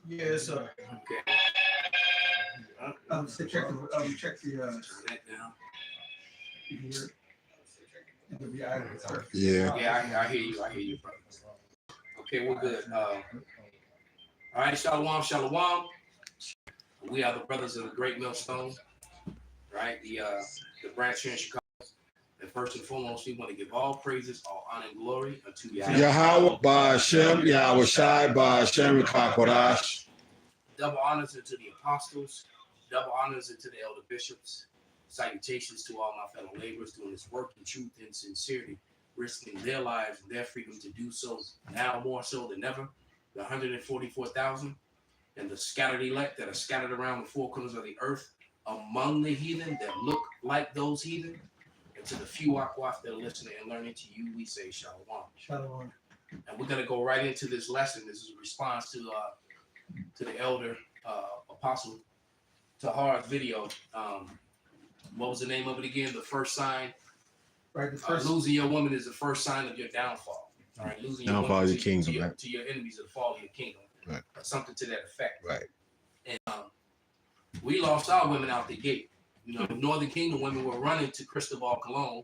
Yes, sir. Okay. So check the That down. here. It'll be out of it, sir. Yeah. Yeah, I hear you. I hear you, brother. Okay, we're good. All right, shalom, shalom. We are the brothers of the Great Millstone, right? The branch here in Chicago. And first and foremost, we want to give all praises, all honor and glory unto Yahweh. Yahweh Ba'Shem, Yahweh Shai Ba'Shem Kakodash. Double honors unto the apostles, double honors unto the elder bishops. Salutations to all my fellow laborers doing this work in truth and sincerity, risking their lives and their freedom to do so now more so than ever. The 144,000 and the scattered elect that are scattered around the four corners of the earth among the heathen that look like those heathen. And to the few akwaf that are listening and learning to you, we say shalom. Shalom. And we're going to go right into this lesson. This is a response to the elder apostle Tahar's video. What was the name of it again? The first sign. Right. The first. Losing your woman is the first sign of your downfall. All right, losing your Downfall woman of your kingdom, right? to your enemies of the fall of your kingdom. Right. Something to that effect. Right. And we lost our women out the gate. You know, the Northern Kingdom women were running to Cristobal Colon.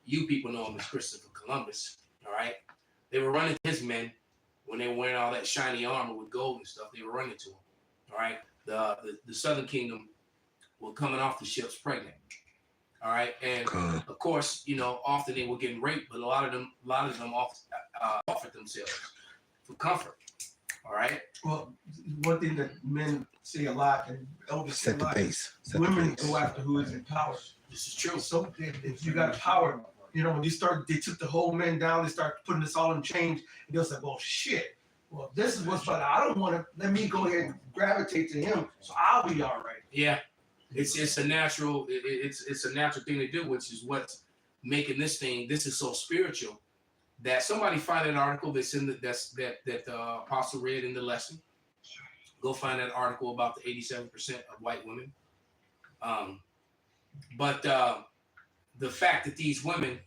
You people know him as Christopher Columbus. All right. They were running to his men when they were wearing all that shiny armor with gold and stuff. They were running to him. All right. The Southern Kingdom were coming off the ships pregnant. All right. And of course, you know, often they were getting raped, but a lot of them offered themselves for comfort. All right. Well, one thing that men say a lot, and elders say a Set the lot, pace. women go after who is in power. This is true. So if you got power, you know, when they took the whole men down, they start putting this all in change, and they'll say, well, shit. Well, this is what's, but I don't want to, let me go ahead and gravitate to him, so I'll be all right. Yeah. It's a natural it's a natural thing to do, which is what's making this thing. This is so spiritual that somebody find an article that's in that the apostle read in the lesson. Go find that article about the 87% of white women. But the fact that these women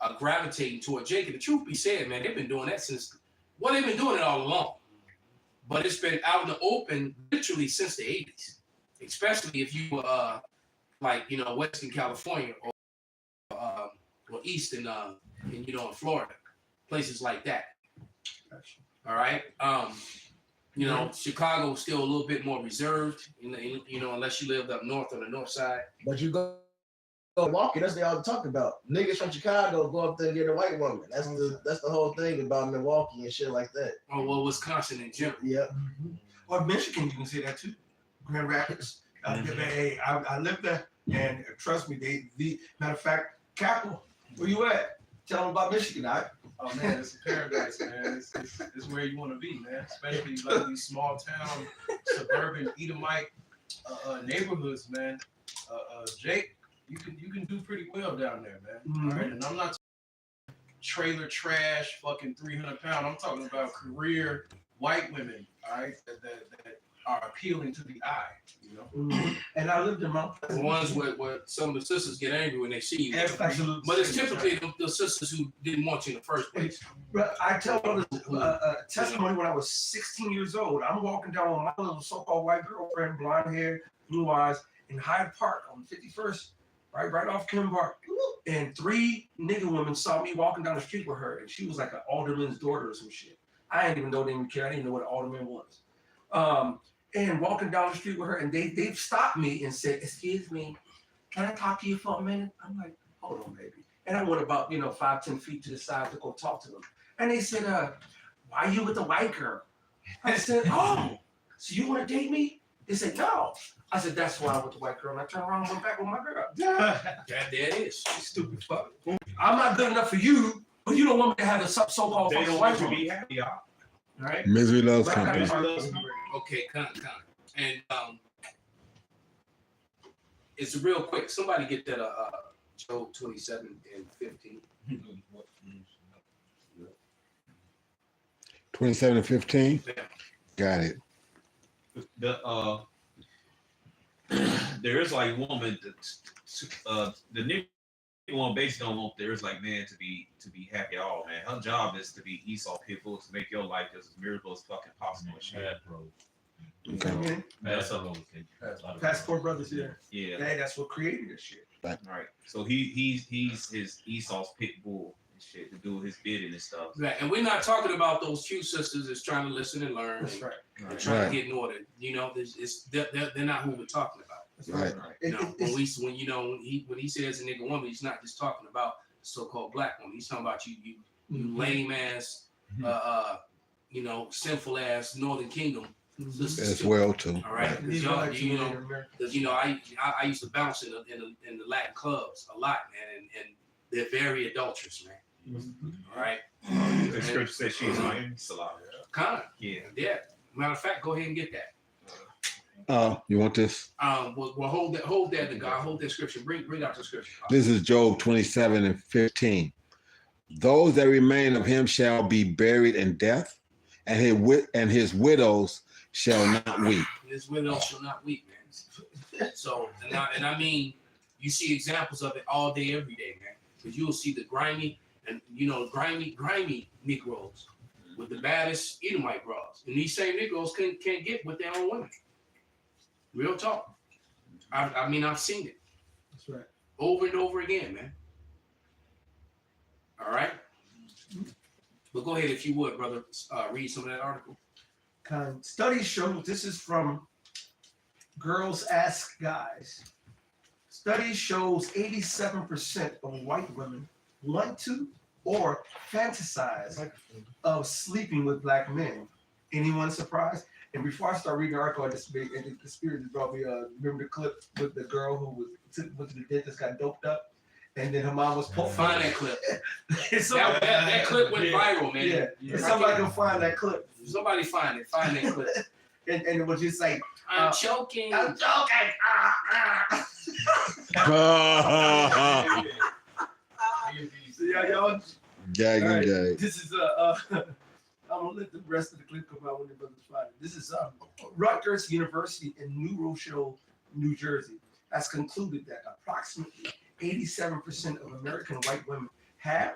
are gravitating toward Jacob, the truth be said, man, they've been doing that they've been doing it all along. But it's been out in the open literally since the 80s. Especially if you like, you know, Western California or East in you know, in Florida, places like that. All right. You know, Chicago is still a little bit more reserved, you know, unless you lived up north on the north side. But you go Milwaukee, that's what they all talk about. Niggas from Chicago go up there and get a white woman. That's the whole thing about Milwaukee and shit like that. Oh, well, Wisconsin in general. Yeah. Or Michigan, you can say that too. Grand Rapids. Hey, I live there, and trust me, the matter of fact, Capital, where you at? Tell them about Michigan. Oh man, it's a paradise, man. It's where you want to be, man. Especially like these small town, suburban Edomite neighborhoods, man. Jake, you can do pretty well down there, man. Mm-hmm. All right, and I'm not trailer trash, fucking 300 pound. I'm talking about career white women, all right, that are appealing to the eye, you know. Mm-hmm. And I lived in Mount The ones where some of the sisters get angry when they see you. Absolutely. But it's typically the sisters who didn't want you in the first place. But I tell a testimony when I was 16 years old. I'm walking down with my little so-called white girlfriend, blonde hair, blue eyes, in Hyde Park on 51st, right off Kim Park. And 3 nigga women saw me walking down the street with her, and she was like an alderman's daughter or some shit. I didn't even know they didn't care. I didn't know what an alderman was. And walking down the street with her, and they stopped me and said, "Excuse me, can I talk to you for a minute?" I'm like, "Hold on, baby." And I went about 5-10 feet to the side to go talk to them. And they said, "Why are you with the white girl?" I said, "Oh, so you want to date me?" They said, "No." I said, "That's why I'm with the white girl." And I turned around and went back with my girl. There it is. You stupid fuck. I'm not good enough for you, but you don't want me to have a so-called They don't white want you to woman. be happy, y'all. Right? Misery loves company. Okay, kind of. And it's real quick. Somebody get that Job 27 and 15. 27 and 15. Got it. There is like woman that the nigga one basically don't want there is like man to be happy at all, man. Her job is to be Esau people to make your life as miserable as fucking possible. And shit. Okay. I mean, That's something I was thinking. Passport Brothers, yeah. Yeah. That's what created this shit. Right. So he's his Esau's pit bull and shit to do his bidding and stuff. Right. And we're not talking about those few sisters that's trying to listen and learn That's right. and trying Right. to get in order. You know, they're not who we're talking about. That's Right. You know, when he says a nigga woman, he's not just talking about the so-called black woman. He's talking about you lame ass, you know, sinful ass Northern Kingdom sisters As too. well too. All right, These y'all, are you know, because you know, I used to bounce in the Latin clubs a lot, man, and they're very adulterous, man. All right, The scripture says she is iron. Salah. kind of, Yeah. Matter of fact, go ahead and get that. You want this? Well, hold that, the God, hold that scripture. Bring out the scripture. This is Job 27:15. Those that remain of him shall be buried in death, and his widows shall not weep. His widow shall not weep, man. So, and I mean, you see examples of it all day, every day, man. Because you'll see the grimy Negroes with the baddest Edomite bras, and these same Negroes can't get with their own women. Real talk. I mean, I've seen it. That's right. Over and over again, man. All right. But go ahead, if you would, brother, read some of that article. Studies show, this is from Girls Ask Guys. Studies shows 87% of white women want to or fantasize of sleeping with black men. Anyone surprised? And before I start reading the article, the spirit just brought me, remember the clip with the girl who went to the dentist, got doped up, and then her mom was Find that clip. So, That clip went viral, man. yeah, if somebody can find that clip. Somebody find it. Find that clip. And it was just like, I'm choking. I'm joking. Yeah, y'all. Gag All right, and gag. this is I'm gonna let the rest of the clip come out when the brothers find it. This is Rutgers University in New Rochelle, New Jersey, has concluded that approximately 87% of American white women have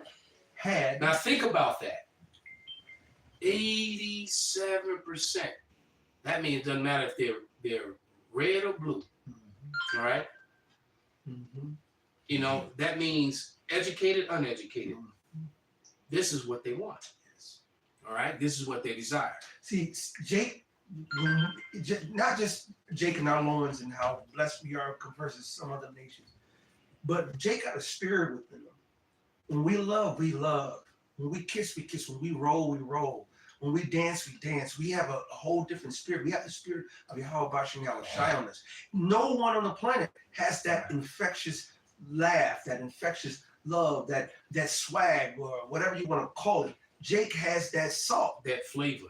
had. Now think about that. 87%. That means it doesn't matter if they're red or blue. All right. Mhm. You know, that means educated, uneducated. This is what they want. All right. This is what they desire. See, Jake, not just Jake and our loins and how blessed we are versus some other nations, but Jake got a spirit within him. When we love, we love. When we kiss, we kiss. When we roll, we roll. When we dance, we dance. We have a whole different spirit. We have the spirit of Yahweh Bashem Yahweh Shai on us. No one on the planet has that infectious laugh, that infectious love, that swag, or whatever you want to call it. Jake has that salt, That flavor.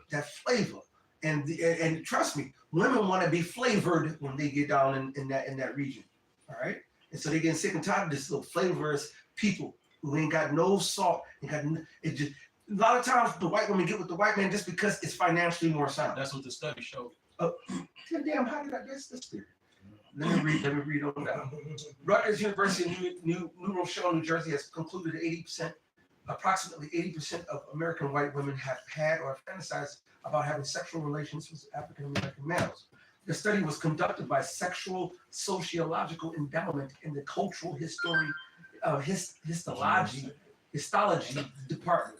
and trust me, women want to be flavored when they get down in that region. All right, and so they getting sick and tired of this little flavorous people who ain't got no salt. It just a lot of times the white women get with the white man just because it's financially more sound. That's what the study showed. Damn, how did I guess this theory? Let me read on down. Rutgers University in New Rochelle, New Jersey has concluded that approximately 80% of American white women have had or fantasized about having sexual relations with African American males. The study was conducted by Sexual Sociological Endowment in the Cultural Histology Department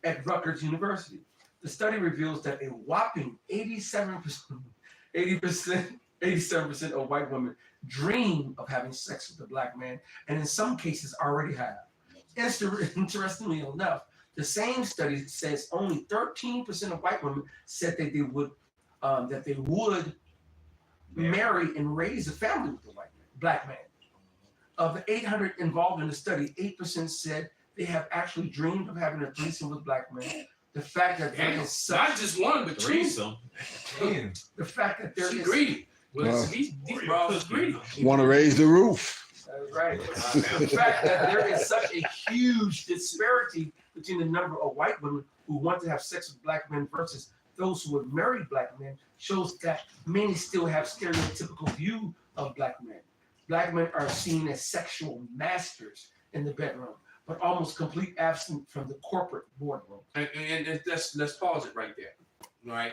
at Rutgers University. The study reveals that a whopping 87% of white women dream of having sex with a black man, and in some cases already have. Interestingly enough, the same study says only 13% of white women said that they would marry and raise a family with a black man. Of the 800 involved in the study, 8% said they have actually dreamed of having a threesome with black men. The fact that there is such, Not just one, but two. Threesome. the fact that there She is greedy. Well, These bras is greedy. Want to raise the roof? That's right. The fact that there is such a huge disparity between the number of white women who want to have sex with black men versus those who would marry black men shows that many still have stereotypical view of black men. Black men are seen as sexual masters in the bedroom, but almost completely absent from the corporate boardroom. And let's pause it right there. right?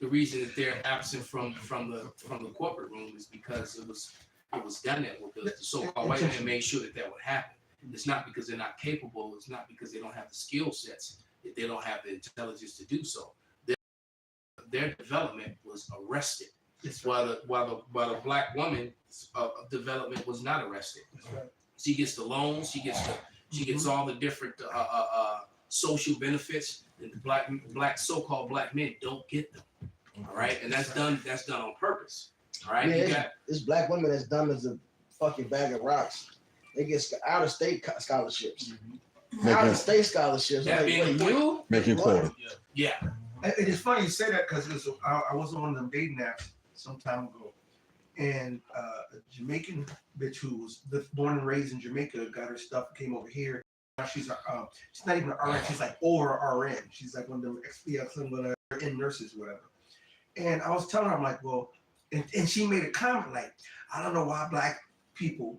The reason that they're absent from the corporate room is because it was done that with the so-called white men made sure that would happen. It's not because they're not capable. It's not because they don't have the skill sets. That they don't have the intelligence to do so. Their development was arrested, while the black woman's development was not arrested. She gets the loans. She gets all the different social benefits that the black so-called black men don't get them. All right, and that's done on purpose. All right, Yeah, it's black women as dumb as a fucking bag of rocks. They get out of state scholarships. Out of state scholarships. That Like, being wait, the point. you Making quota. Yeah. It is funny you say that because I was on one of them dating apps some time ago, and a Jamaican bitch who was born and raised in Jamaica got her stuff, came over here. Now she's not even an RN. She's like over RN. She's like one of them in nurses, whatever. And I was telling her, I'm like, well, and she made a comment like, I don't know why black people,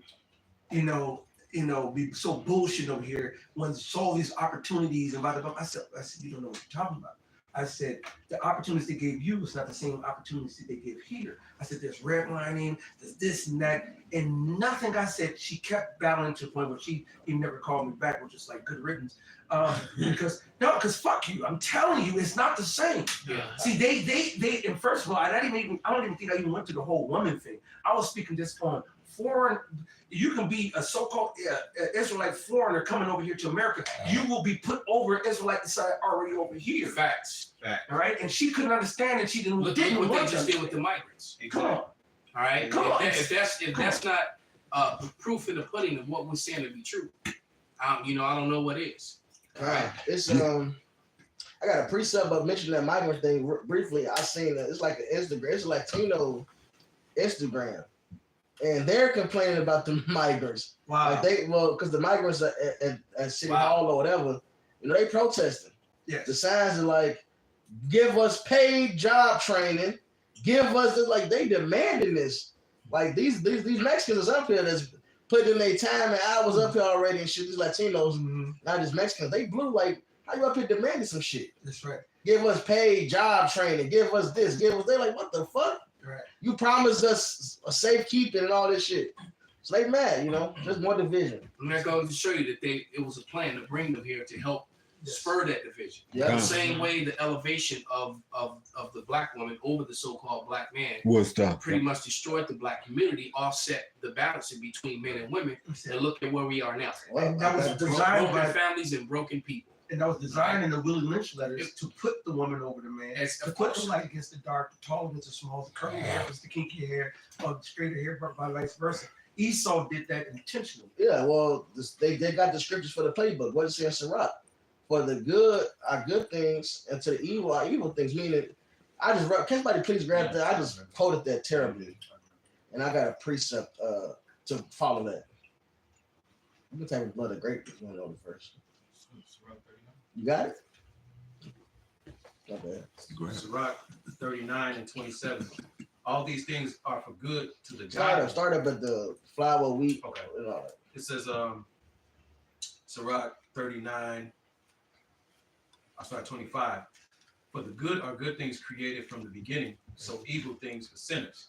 be so bullshit over here when there's all these opportunities and blah, blah, blah. I said, you don't know what you're talking about. I said, the opportunities they gave you is not the same opportunities that they give here. I said, there's redlining, there's this and that, and nothing I said, she kept battling to the point where he never called me back, which is like good riddance. Because fuck you, I'm telling you, it's not the same. Yeah. See, they, and first of all, I don't even think I even went to the whole woman thing. I was speaking just on foreign. You can be a so-called Israelite foreigner coming over here to America. You will be put over Israelite side already over here. Facts. All right, and she couldn't understand, and she didn't Look want what they to. just did with the migrants. Come on, All right. Come on. If that's not proof in the pudding of what we're saying to be true, I don't know what is. All right. It's I got a precept of mentioning that migrant thing briefly. I seen that it's like an Instagram. It's a Latino Instagram, and they're complaining about the migrants. wow. Like because the migrants at City Hall or whatever, they protesting. Yes. The signs are like, give us paid job training, give us like they demanding this. Like these Mexicans is up here that's putting in their time and hours up here already and shit. These Latinos, not just Mexicans, they blue like, how you up here demanding some shit? That's right. Give us paid job training, give us this, give us. They're like, what the fuck? Right. You promised us a safekeeping and all this shit. So they mad, just one division. And that goes to show you that it was a plan to bring them here to help spur that division. Yeah. The same way the elevation of the black woman over the so-called black man pretty much destroyed the black community, offset the balancing between men and women, and look at where we are now. And that was designed Broken by families and broken people. And that was designed in the Willie Lynch letters to put the woman over the man, to put the light against the dark, the tall against the small, the curly hair against the kinky hair, or the straighter hair, but by vice versa. Esau did that intentionally. Yeah, well, they got the scriptures for the playbook. What does it say in Sirach? For the good are good things, and to the evil are evil things. Meaning, I just wrote, can somebody please grab that? I just quoted that terribly. And I got a precept to follow that. You can take the blood of grape if you want to know the first. You got it? Not bad. Sirach 39 and 27. All these things are for good to the Start up at the flour, wheat, Okay. and all that. It says Sirach 39. I start 25. For the good are good things created from the beginning, so evil things for sinners.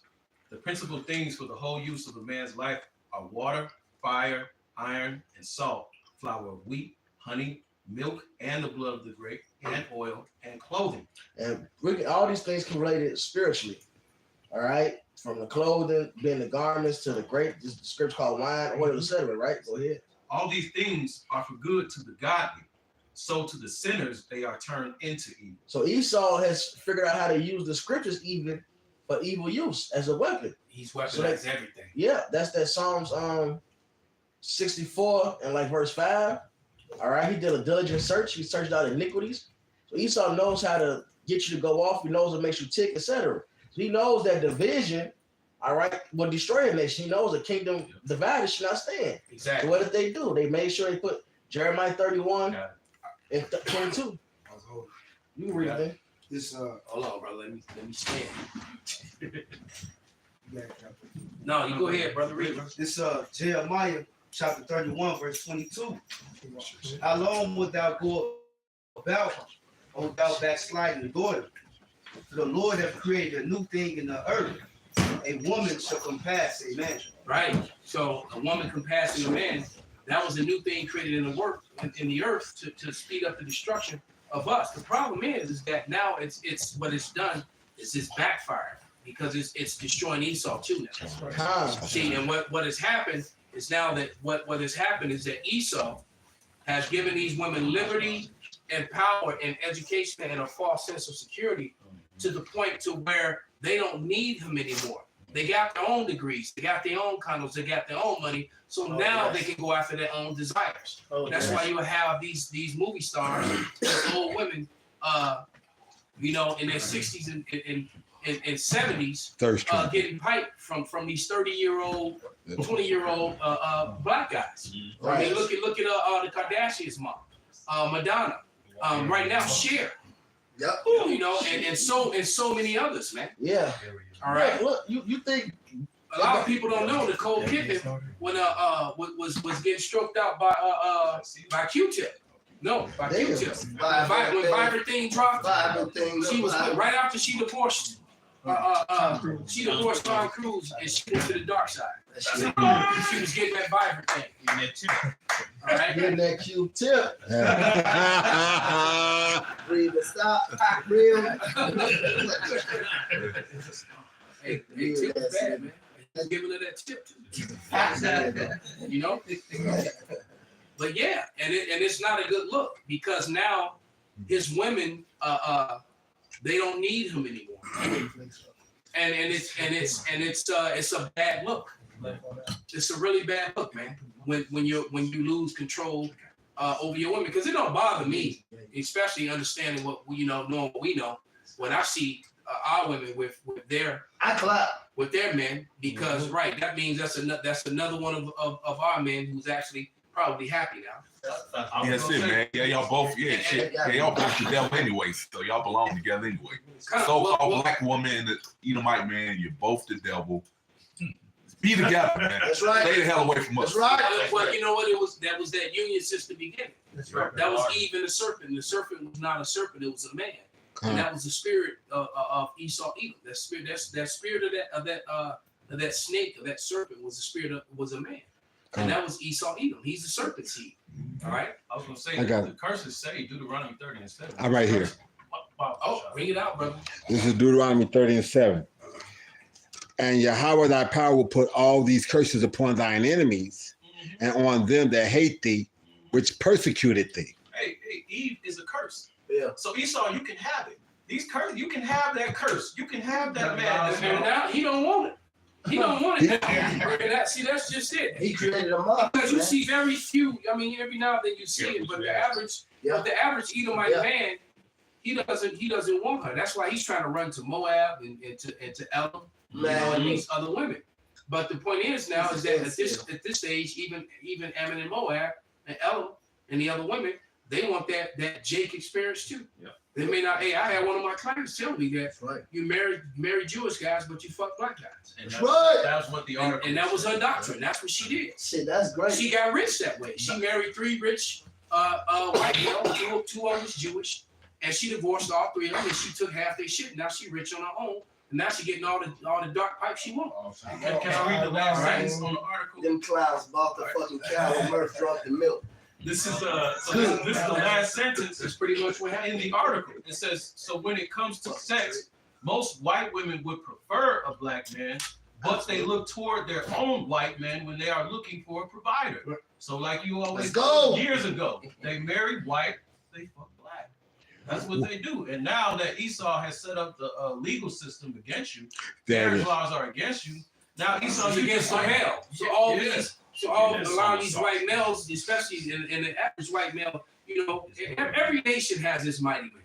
The principal things for the whole use of a man's life are water, fire, iron, and salt, flour of wheat, honey, milk, and the blood of the grape, and oil, and clothing. And all these things can relate it spiritually. All right? From the clothing, being the garments, to the grape, this scripture called wine, oil, etc. Right? Go ahead. All these things are for good to the godly. So to the sinners, they are turned into evil. So Esau has figured out how to use the scriptures even for evil use as a weapon. He's weaponized everything. Yeah, that's that Psalms 64 and like verse 5. All right, he did a diligent search. He searched out iniquities. So Esau knows how to get you to go off. He knows what makes you tick, etc. So he knows that division, all right, will destroy a nation. He knows a kingdom divided should not stand. Exactly. So what did they do? They made sure they put Jeremiah 31 and 22. You can read it. This Hold on, bro. Let me stand. No, you go ahead, brother. Read. This Jeremiah chapter 31, verse 22. How long wilt thou go about, O thou backsliding daughter? The Lord have created a new thing in the earth. A woman shall compass a man. Right. So a woman compassing a man, that was a new thing created in the earth to speed up the destruction of us. The problem is that now it's what it's done is it's backfired because it's destroying Esau too now. See, and what has happened is now that what has happened is that Esau has given these women liberty and power and education and a false sense of security to the point to where they don't need him anymore. They got their own degrees, they got their own condos, they got their own money. So now they can go after their own desires. That's why you have these movie stars, these old women, in their 60s and 70s, getting piped from these 30-year-old, 20-year-old black guys. I mean, look at the Kardashians' mom, Madonna, right now, Cher. Yep. And so many others, man. Yeah. All right. Yeah, look, you think a lot of people don't know Nicole Kidman when was getting stroked out by Q-Tip. No, by Q-Tip. When Vibrant Thing dropped, she was right after she divorced. She divorced Tom Cruise and she went to the dark side. She was getting that Vibrant thing. All right. Getting that Q-tip. Breathe and stop. Real. Hey, tip is bad, man. Just giving her that tip. But yeah, and it's not a good look because now his women they don't need him anymore. And it's a bad look. It's a really bad look, man. When you lose control over your women, because it don't bother me, especially understanding what knowing what we know. When I see our women with their men, because that means that's another one of our men who's actually probably happy now. Yeah, that's it, man. Yeah, y'all both, y'all both the devil anyway, so y'all belong together anyway. So-called black woman and the Edomite man, you're both the devil. Be together, man. That's right. Stay the hell away from us. That's right. Well, you know what? That was that union since the beginning. That's right. That was Eve and the serpent. The serpent was not a serpent; it was a man. And that was the spirit of Esau, Edom. That spirit of that snake, of that serpent, was the spirit was a man. And that was Esau, Edom. He's the serpent seed. All right. I was gonna say the curses say Deuteronomy 30:7. I'm right here. Oh, bring it out, brother. This is Deuteronomy 30:7. And Yahweh thy power will put all these curses upon thine enemies and on them that hate thee, which persecuted thee. Hey, Eve is a curse. Yeah. So Esau, you can have it. These curses, you can have that curse. You can have that man. And now he don't want it. He don't want it. See, that's just it. He created them up. Because you see very few. I mean, every now and then you see it, but the average Edomite man, he doesn't want her. That's why he's trying to run to Moab and to Elam, and these other women. But the point is now is that at this stage, even Ammon and Moab and Elam and the other women, they want that Jake experience too. Yeah. They may not. Hey, I had one of my clients tell me that you married Jewish guys, but you fuck black guys. And that's what the article. And that was her doctrine. That's what she did. Shit, that's great. She got rich that way. She married 3 rich white males, 2 of them was Jewish, and she divorced all 3 of them, and she took half their shit. Now she rich on her own, and now she getting all the dark pipes she wants. Can I read the last sentence on the article? Them clowns bought the fucking cow and Murph drunk the milk. This is the last sentence. That's pretty much what happened in the article. It says, so when it comes to sex, most white women would prefer a black man, but they look toward their own white man when they are looking for a provider. So like you always said years ago, they married white, they fuck black. That's what they do. And now that Esau has set up the legal system against you, marriage laws are against you. Now Esau's against the hell. So all these. So a lot of these white males, especially in the average white male, every nation has its mighty man,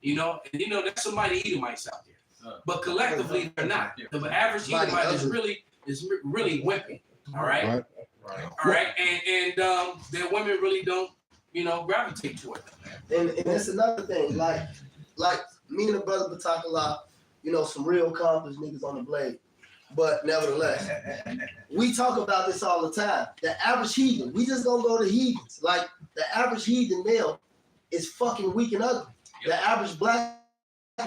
and that's some mighty Edomites out there. But collectively, they're not. The average Edomite is really wimpy. All right. All right. And their women really don't, gravitate toward them. And it's another thing, like me and the brother Batakala, some real accomplished niggas on the blade. But nevertheless, we talk about this all the time. The average heathen, we just gonna go to heathens. Like the average heathen male is fucking weak and ugly. The average black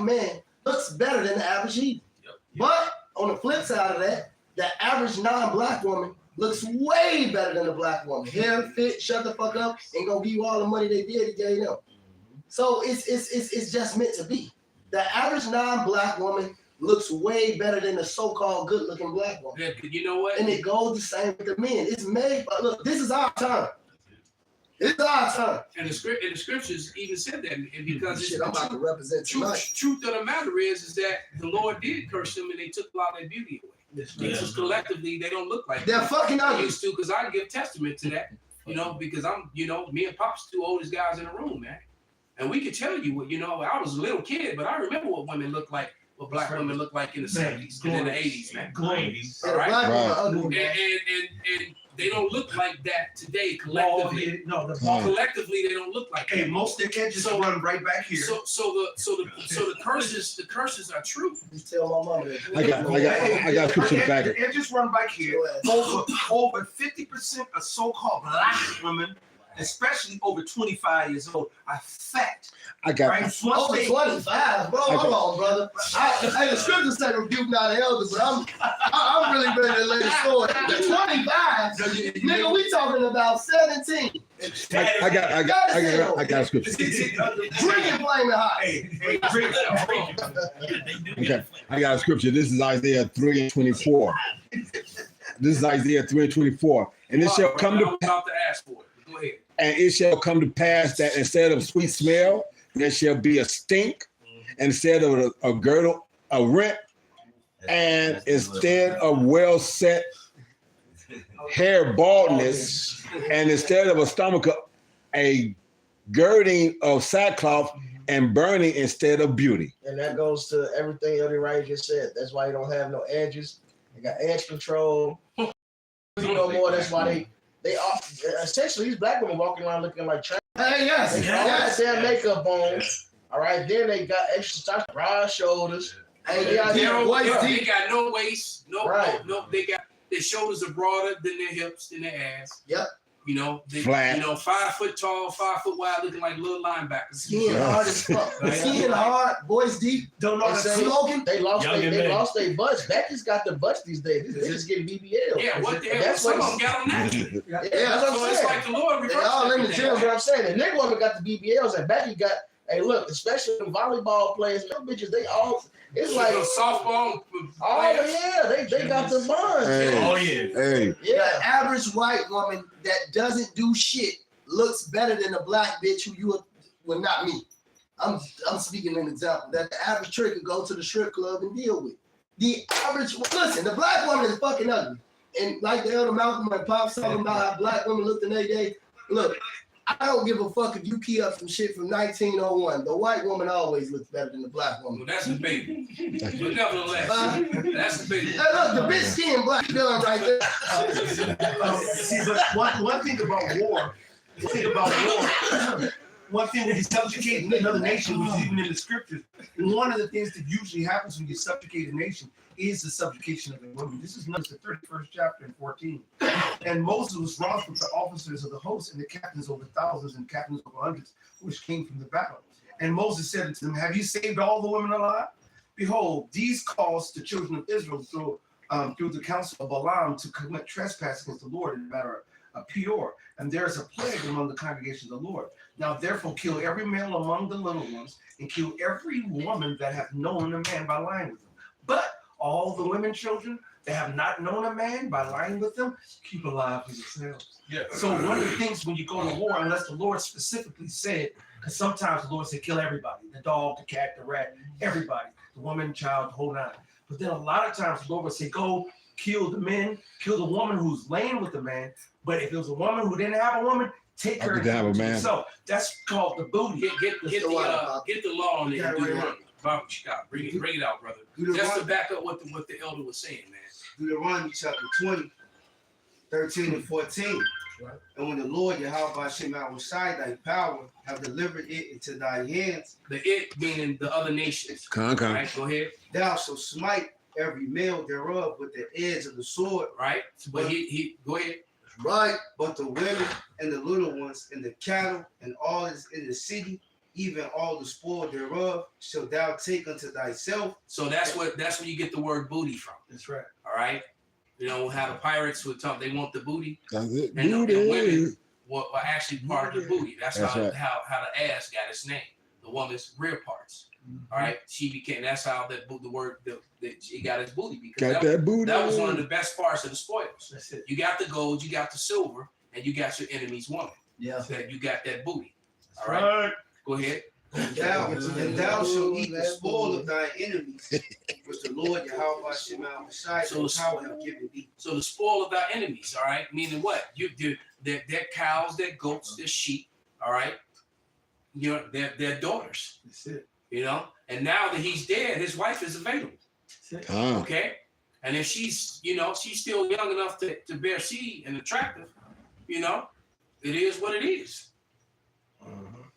man looks better than the average heathen. Yep. But on the flip side of that, the average non-black woman looks way better than the black woman. Hair, fit, shut the fuck up, ain't gonna give you all the money they gave them. So it's just meant to be. The average non-black woman looks way better than the so-called good-looking black woman. Yeah, you know what? And it goes the same with the men. It's made. Look, this is our time. It's our time. And the scriptures even said that, and because Shit, I'm about to represent tonight. truth of the matter is that the Lord did curse them, and they took a lot of their beauty away. Because collectively they don't look like They're fucking I ugly. used to, because I give testament to that, because I'm, me and Pop's two oldest guys in the room, man. And we could tell you what, I was a little kid, but I remember what women looked like, what black women looked like in the 70s and in the 80s, man. Yeah, All right? black women Right. ugly, And, man. and they don't look like that today collectively. No, the Collectively, they don't look like Hey, that. most of the edges So- run right back here. So the curses are true. Just tell my mama that. I got scripture to back it. The edges run back here. Over 50% of so-called black women, especially over 25 years old, are fat. I got Right? Once Over they- 25, bro. Hold on, brother. Hey, the scriptures say rebuke not the elder, but I'm really ready to lay the sword. 25, nigga, we talking about 17. I got scripture. Drinking flaming hot. Hey, drink. Okay, I got a scripture. This is Isaiah 3:24. This is Isaiah 3:24, and it shall come I to was about to ask for it. Go ahead. and it shall come to pass that instead of sweet smell, there shall be a stink, and instead of a girdle, a rent, and instead of well set hair baldness, and instead of a stomach, a girding of sackcloth, and burning instead of beauty. And that goes to everything Elder Wright just said. That's why you don't have no edges. They got edge control. No more. That's why they are essentially these black women walking around looking like trash. Hey, yes. They got their makeup on. All right, then they got extra starch, broad shoulders. Hey, they out here waist They deep. got no waist, Right. no. They got their shoulders are broader than their hips, than their ass. Yep. They, Flat. 5 foot tall, 5 foot wide, looking like little linebackers. Skin hard as fuck. Right. Skin hard, voice deep. Don't know They that say smoking. they lost Young and they men. lost their butts. Becky's got the butts these days. They just getting BBL. Yeah, what the hell? That's Some what of them got them now. Yeah, that's what So I'm it's saying. like the Lord They reversed all in the everything. gym, what I'm saying. The nigga woman got the BBLs and Becky got, hey, look, especially the volleyball players, them bitches, they all, it's like, softball. oh yeah, they got the buns. Hey. Oh yeah. Hey, The Yeah. average white woman that doesn't do shit looks better than a black bitch who you are, well, not me. I'm speaking an example that the average trick could go to the strip club and deal with. The average, listen, the black woman is fucking ugly. And like the elder Malcolm and Pop's talking about how black women looked in their day, look, I don't give a fuck if you key up some shit from 1901. The white woman always looks better than the black woman. Well, that's the baby. But nevertheless, that's the baby. Hey, look, the bitch skin black feeling right there. See, but one thing about war, one thing when you subjugate another nation, which is even in the scriptures, one of the things that usually happens when you subjugate a nation is the subjugation of the women. This is Numbers, the 31st chapter and 14. And Moses was wroth with the officers of the host and the captains over thousands and captains over hundreds, which came from the battle. And Moses said unto them, have you saved all the women alive? Behold, these caused the children of Israel through the counsel of Balaam to commit trespass against the Lord in the matter of Peor. And there is a plague among the congregation of the Lord. Now therefore kill every male among the little ones, and kill every woman that hath known a man by lying with him. But all the women children that have not known a man by lying with them, keep alive for yourselves. Yeah. So one of the things when you go to war, unless the Lord specifically said, because sometimes the Lord said kill everybody, the dog, the cat, the rat, everybody, the woman, child, the whole nine. But then a lot of times the Lord would say, go kill the men, kill the woman who's laying with the man. But if it was a woman who didn't have a woman, take her. didn't have a man. So that's called the booty. Get the law on it and do the run. Bible Scott, bring it out, brother. Just to back up what the elder was saying, man. Deuteronomy chapter 20, 13 and 14. Right. And when the Lord Yahweh Shem Shai thy power have delivered it into thy hands, The it meaning the other nations. con. Right, go ahead. thou shalt smite every male thereof with the edge of the sword. Right, but he go ahead. Right, but the women and the little ones and the cattle and all is in the city even all the spoil thereof shall thou take unto thyself. So that's where you get the word booty from. That's right. All right. You know how the pirates would talk. They want the booty, That's it. and the Booty. women were actually part of the booty. That's That's how right. how the ass got its name. The woman's rear parts. All right. She became. That's how the word she got its booty because Got that booty. that was one of the best parts of the spoils. That's it. You got the gold, you got the silver, and you got your enemy's woman. Yeah. So you got that booty. All right. Go ahead. And thou shalt eat the spoil of thine enemies, which the Lord Yahweh Shema Messiah So- power have given thee. So the spoil of thy enemies, all right, meaning what? They're cows, they're goats, they're sheep, all right. They're daughters, That's it. you know. And now that he's dead, his wife is available, That's it. okay. And if she's still young enough to bear seed and attractive, it is what it is.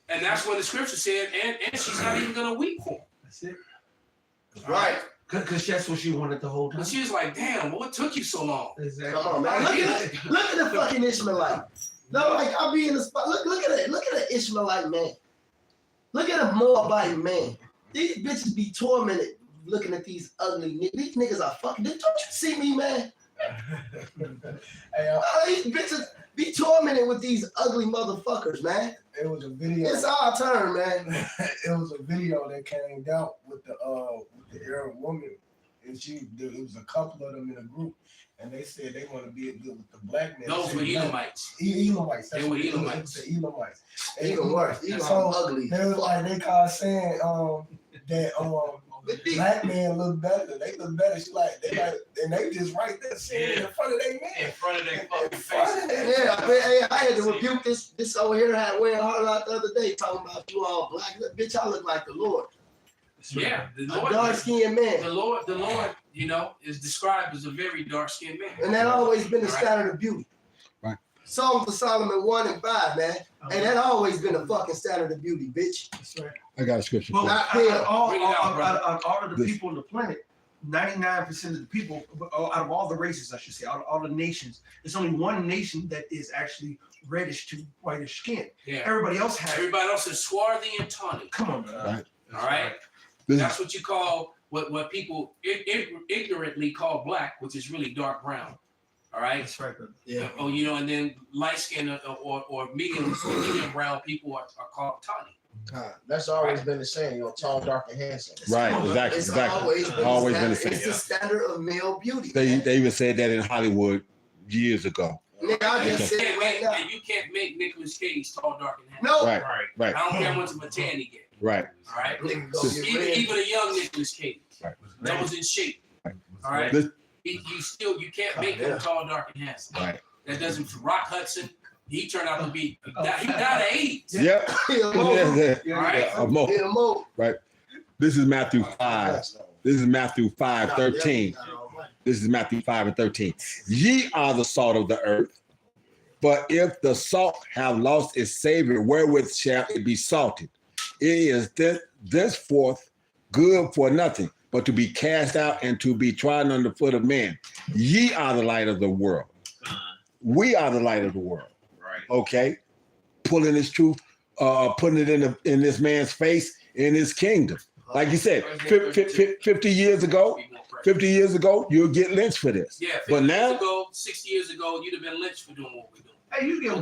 And that's what the scripture said. And she's not even gonna weep for him. That's it. Right. Because that's what she wanted the whole time. And she was like, "Damn, what took you so long?" Exactly. Come on, man. Look at the fucking Ishmaelite. No, like I'll be in the spot. Look at it. Look at an Ishmaelite man. Look at a Moabite man. These bitches be tormented looking at these ugly niggas. These niggas are fucking. Don't you see me, man? Hey, These bitches be tormented with these ugly motherfuckers, man. it was a video. It's our turn, man. It was a video that came out with the Arab woman, and it was a couple of them in a group, and they said they want to be good with the black men. Those were Edomites. Edomites. They were Edomites. Edomites. Even worse. Even So, ugly. They was like they called saying that black men look better. They look better. She like they like, and they just right there saying it in front of their In man. front of their In fucking front face. of their Yeah, I had to rebuke this over here had wearing hard out the other day talking about you all black. Bitch, I look like the Lord. Yeah, the A Lord, dark-skinned man. the Lord, is described as a very dark-skinned man. And that always been the Right. standard of beauty. Right. Songs of Solomon 1 and 5, man. And that always been the fucking standard of beauty, bitch. That's right. I got a scripture. Well, for you. Not out fair. of all, Bring it out, brother. out of all of the This- people on the planet, 99% of the people, out of all the races, I should say, out of all the nations, there's only one nation that is actually reddish to whitish skin. Yeah. Everybody else has. Everybody else is swarthy and tawny. Come on, man. Right. All right. This That's what you call what people ignorantly call black, which is really dark brown. All right. That's right, brother. Yeah. Oh, and then light skin or medium brown people are called tawny. That's always been the same, tall, dark, and handsome. Right, exactly, It's exactly. always been, Always been the the standard. same. It's the standard of male beauty. They man. even said that in Hollywood years ago. Nigga, I You just said it can't right make now. you can't make Nicolas Cage tall, dark, and handsome. No. Right, Right. right, I don't care how much of a tan he get. right. All right. Nigga go get red. Even a young Nicolas Cage Right. that was in shape. All right. This- You can't make him tall, dark, and handsome. Right. That doesn't. Rock Hudson, he turned out to be. He died of AIDS. Yep. Hit 'em over. All right. Hit 'em over. This is Matthew 5. This is Matthew 5:13. This is Matthew 5:13. Ye are the salt of the earth, but if the salt have lost its savor, wherewith shall it be salted? It is thenceforth good for nothing, but to be cast out and to be trodden under foot of men. Ye are the light of the world. We are the light of the world. Right. Okay, pulling this truth, putting it in this man's face in his kingdom. Like you said, 50 years ago, 50 years ago, you'll get lynched for this. Yeah, 50 But now- years ago, 60 years ago, you'd have been lynched for doing what we're doing. Hey, you get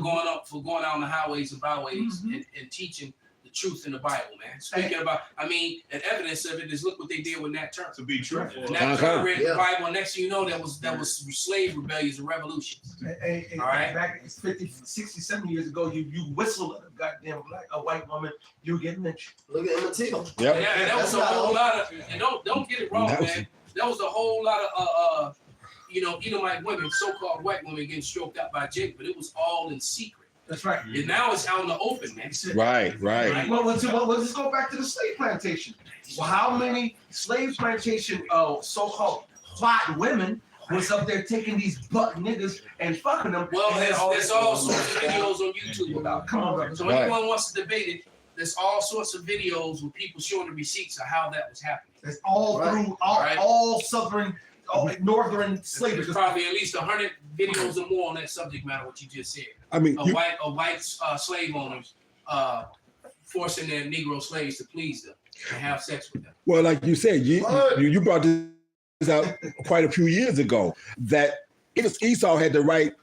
For going out on the highways and byways and teaching the truth in the Bible, man. Speaking about, and evidence of it is look what they did with Nat Turner. To be truthful. Nat Turner read Yeah. the Bible, and next thing you know, that was slave rebellions and revolutions. Hey, All right. back 50, 60, 70 years ago, you whistled at a goddamn a white woman, you get lynched. Look at Emmett Till. Yep. And that was a That's whole not- lot of, and don't get it wrong, That was- man. That was a whole lot of Edomite women, so-called white women getting stroked out by Jake, but it was all in secret. That's right. And now it's out in the open, man. Right, right. Well, let's just go back to the slave plantation. Well, how many slave plantation so-called white women was up there taking these buck niggas and fucking them? Well, And there's all all sorts of videos on YouTube about it. Come on, brother. So Right. anyone wants to debate it, there's all sorts of videos with people showing the receipts of how that was happening. It's all Right. through Right. all southern, northern slavery. There's probably at least 100 videos or more on that subject matter, what you just said. I mean, A white slave owners forcing their Negro slaves to please them and have sex with them. Well, like you said, you brought this out quite a few years ago that Esau had the right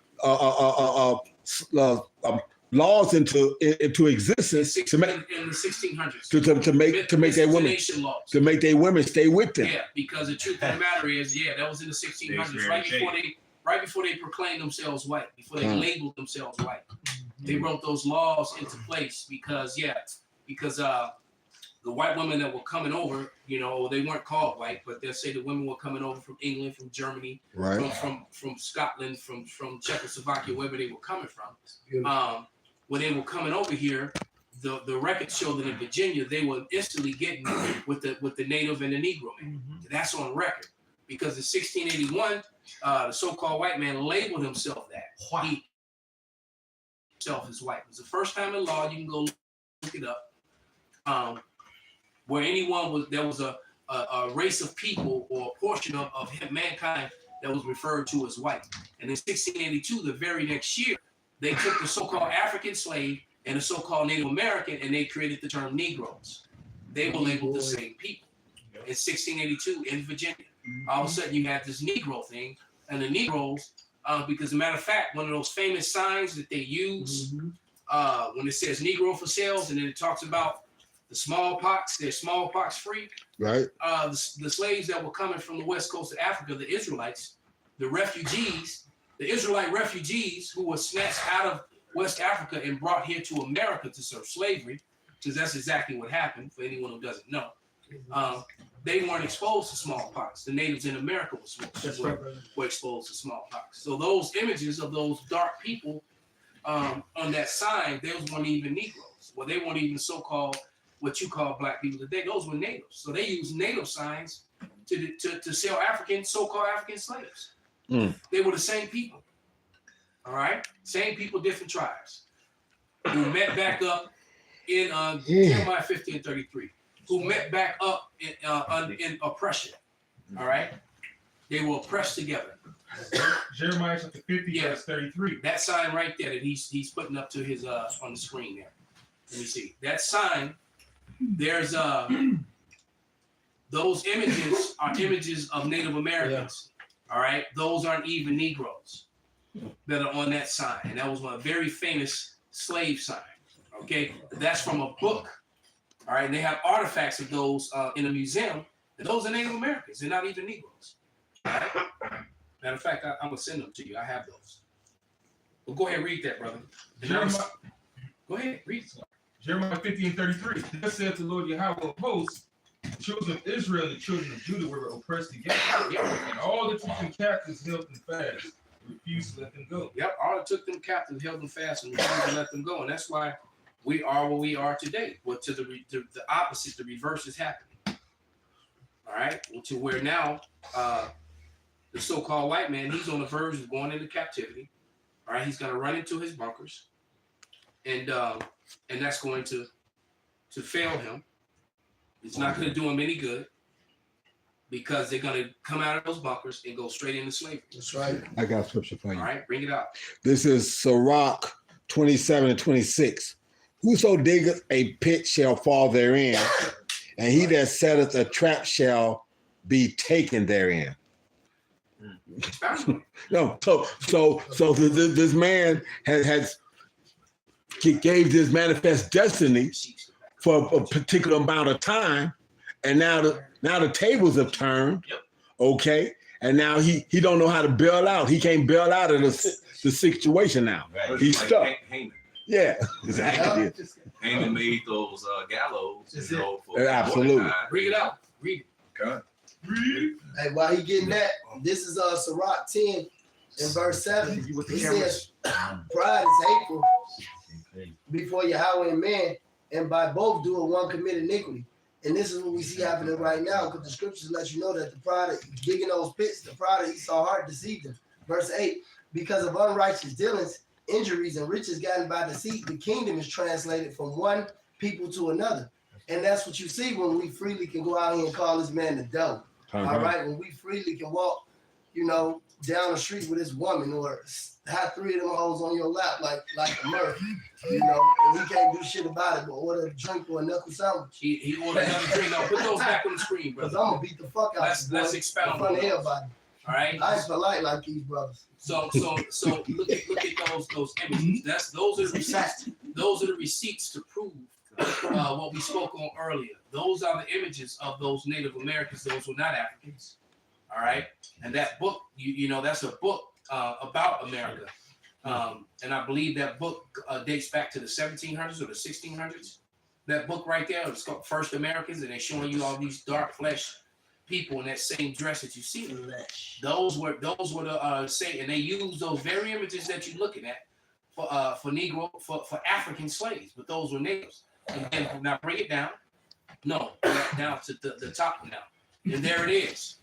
laws into existence to make in the 1600s to make their women laws. to make their women stay with them. Yeah, because the truth of the matter is, that was in the 1600s, right before they proclaimed themselves white, before they labeled themselves white. They wrote those laws into place because the white women that were coming over, they weren't called white, but they'll say the women were coming over from England, from Germany, Right. from Scotland, from Czechoslovakia, wherever they were coming from. When they were coming over here, the records show that in Virginia they were instantly getting with the native and the Negro man. That's on record because in 1681, the so-called white man labeled himself that. He himself as white. It was the first time in law. You can go look it up. Where there was a race of people or a portion of mankind that was referred to as white. And in 1682, the very next year, they took the so-called African slave and the so-called Native American, and they created the term Negroes. They were labeled the same people. In 1682 in Virginia, all of a sudden you had this Negro thing, and the Negroes, because as a matter of fact, one of those famous signs that they use when it says Negro for sales, and then it talks about the smallpox, they're smallpox free. Right. The slaves that were coming from the west coast of Africa, the Israelites, the Israelite refugees who were snatched out of West Africa and brought here to America to serve slavery, because that's exactly what happened for anyone who doesn't know. They weren't exposed to smallpox. The natives in America were exposed to smallpox. So those images of those dark people on that sign, those weren't even Negroes. Well, they weren't even so-called what you call black people today. Those were natives. So they used native signs to sell so-called African slaves. They were the same people. All right? Same people, different tribes who met back up in Jeremiah 50 and 33, who met back up in oppression. All right? They were oppressed together. Jeremiah chapter 50, verse 33. That sign right there that he's putting up to his on the screen there. Let me see. That sign, there's those images are images of Native Americans. All right? Those aren't even Negroes that are on that sign. And that was one very famous slave sign. Okay? That's from a book. All right? And they have artifacts of those in a museum. And those are Native Americans. They're not even Negroes. All right? Matter of fact, I'm going to send them to you. I have those. Well, go ahead and read that, brother. Go ahead, read it. Jeremiah 50 and 33. Thus saith the Lord Yahweh of hosts, the children of Israel and the children of Judah were oppressed together. And all that took them captives held them fast, refused to let them go. Yep, all that took them captives held them fast and refused to let them go. And that's why we are where we are today. Well, to the opposite, the reverse is happening. All right, well, to where now the so-called white man, he's on the verge of going into captivity. All right, he's going to run into his bunkers, and that's going to fail him. It's not going to do him any good because they're going to come out of those bunkers and go straight into slavery. That's right. I got a scripture for you. All right, bring it out. This is Sirach 27 and 26. Whoso diggeth a pit shall fall therein, and he that setteth a trap shall be taken therein. No, so this man has gave this manifest destiny for a particular amount of time, and now the tables have turned. Okay, and now he don't know how to bail out. He can't bail out of the situation now. Right. He's Like stuck. Haman. Yeah, exactly. Haman made those gallows. For Absolutely. Mordecai. Bring it out. Read it. Hey, while he getting that, this is Sirach 10 and verse 7. It says, pride is hateful before Yahweh and man, and by both do it one commit iniquity. And this is what we see happening right now, because the scriptures let you know that the pride of digging those pits, the pride of Esau's heart deceived him. Verse 8, because of unrighteous dealings, injuries, and riches gotten by deceit, the kingdom is translated from one people to another. And that's what you see when we freely can go out here and call this man the devil. All right, when we freely can walk you know, down the street with his woman, or have 3 of them hoes on your lap like a Murph, you know, and he can't do shit about it, but order a drink or a knuckle sandwich. He ordered another drink. Now put those back on the screen, Because brother. I'm gonna beat the fuck out of you, Let's boy, expound in front on of those. everybody. All right. I ain't polite like these brothers. So look at those images. Those are the receipts. Those are the receipts to prove what we spoke on earlier. Those are the images of those Native Americans. Those were not Africans. All right. And that book, you know, that's a book about America. And I believe that book dates back to the 1700s or the 1600s. That book right there, it's called First Americans, and they're showing you all these dark flesh people in that same dress that you see. Those were the same, and they used those very images that you're looking at for African slaves, but those were natives. And then now bring it down. No, down to the top now. And there it is.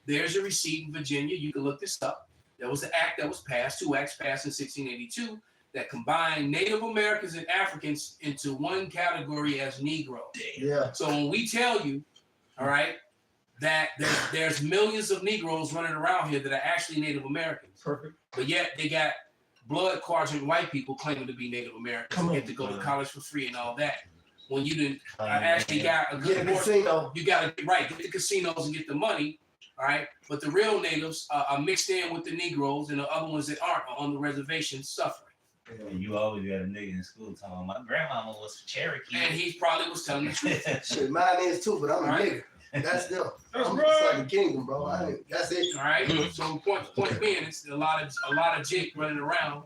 There's a receipt in Virginia. You can look this up. There was an act that was passed, 2 acts passed in 1682 that combined Native Americans and Africans into one category as Negro. Yeah. So when we tell you, all right, that there's millions of Negroes running around here that are actually Native Americans. Perfect. But yet they got blood quadrant white people claiming to be Native Americans and get to go to college for free and all that. When you didn't actually got a good casino. You got to get the casinos and get the money. All right, but the real natives are mixed in with the Negroes, and the other ones that aren't are on the reservation suffering. And you always got a nigga in school telling my grandmama was Cherokee. And he probably was telling the truth. Shit, mine is too, but I'm a nigga. That's them. I'm just like the kingdom, bro. That's it. All right. So point being, it's a lot of Jake running around.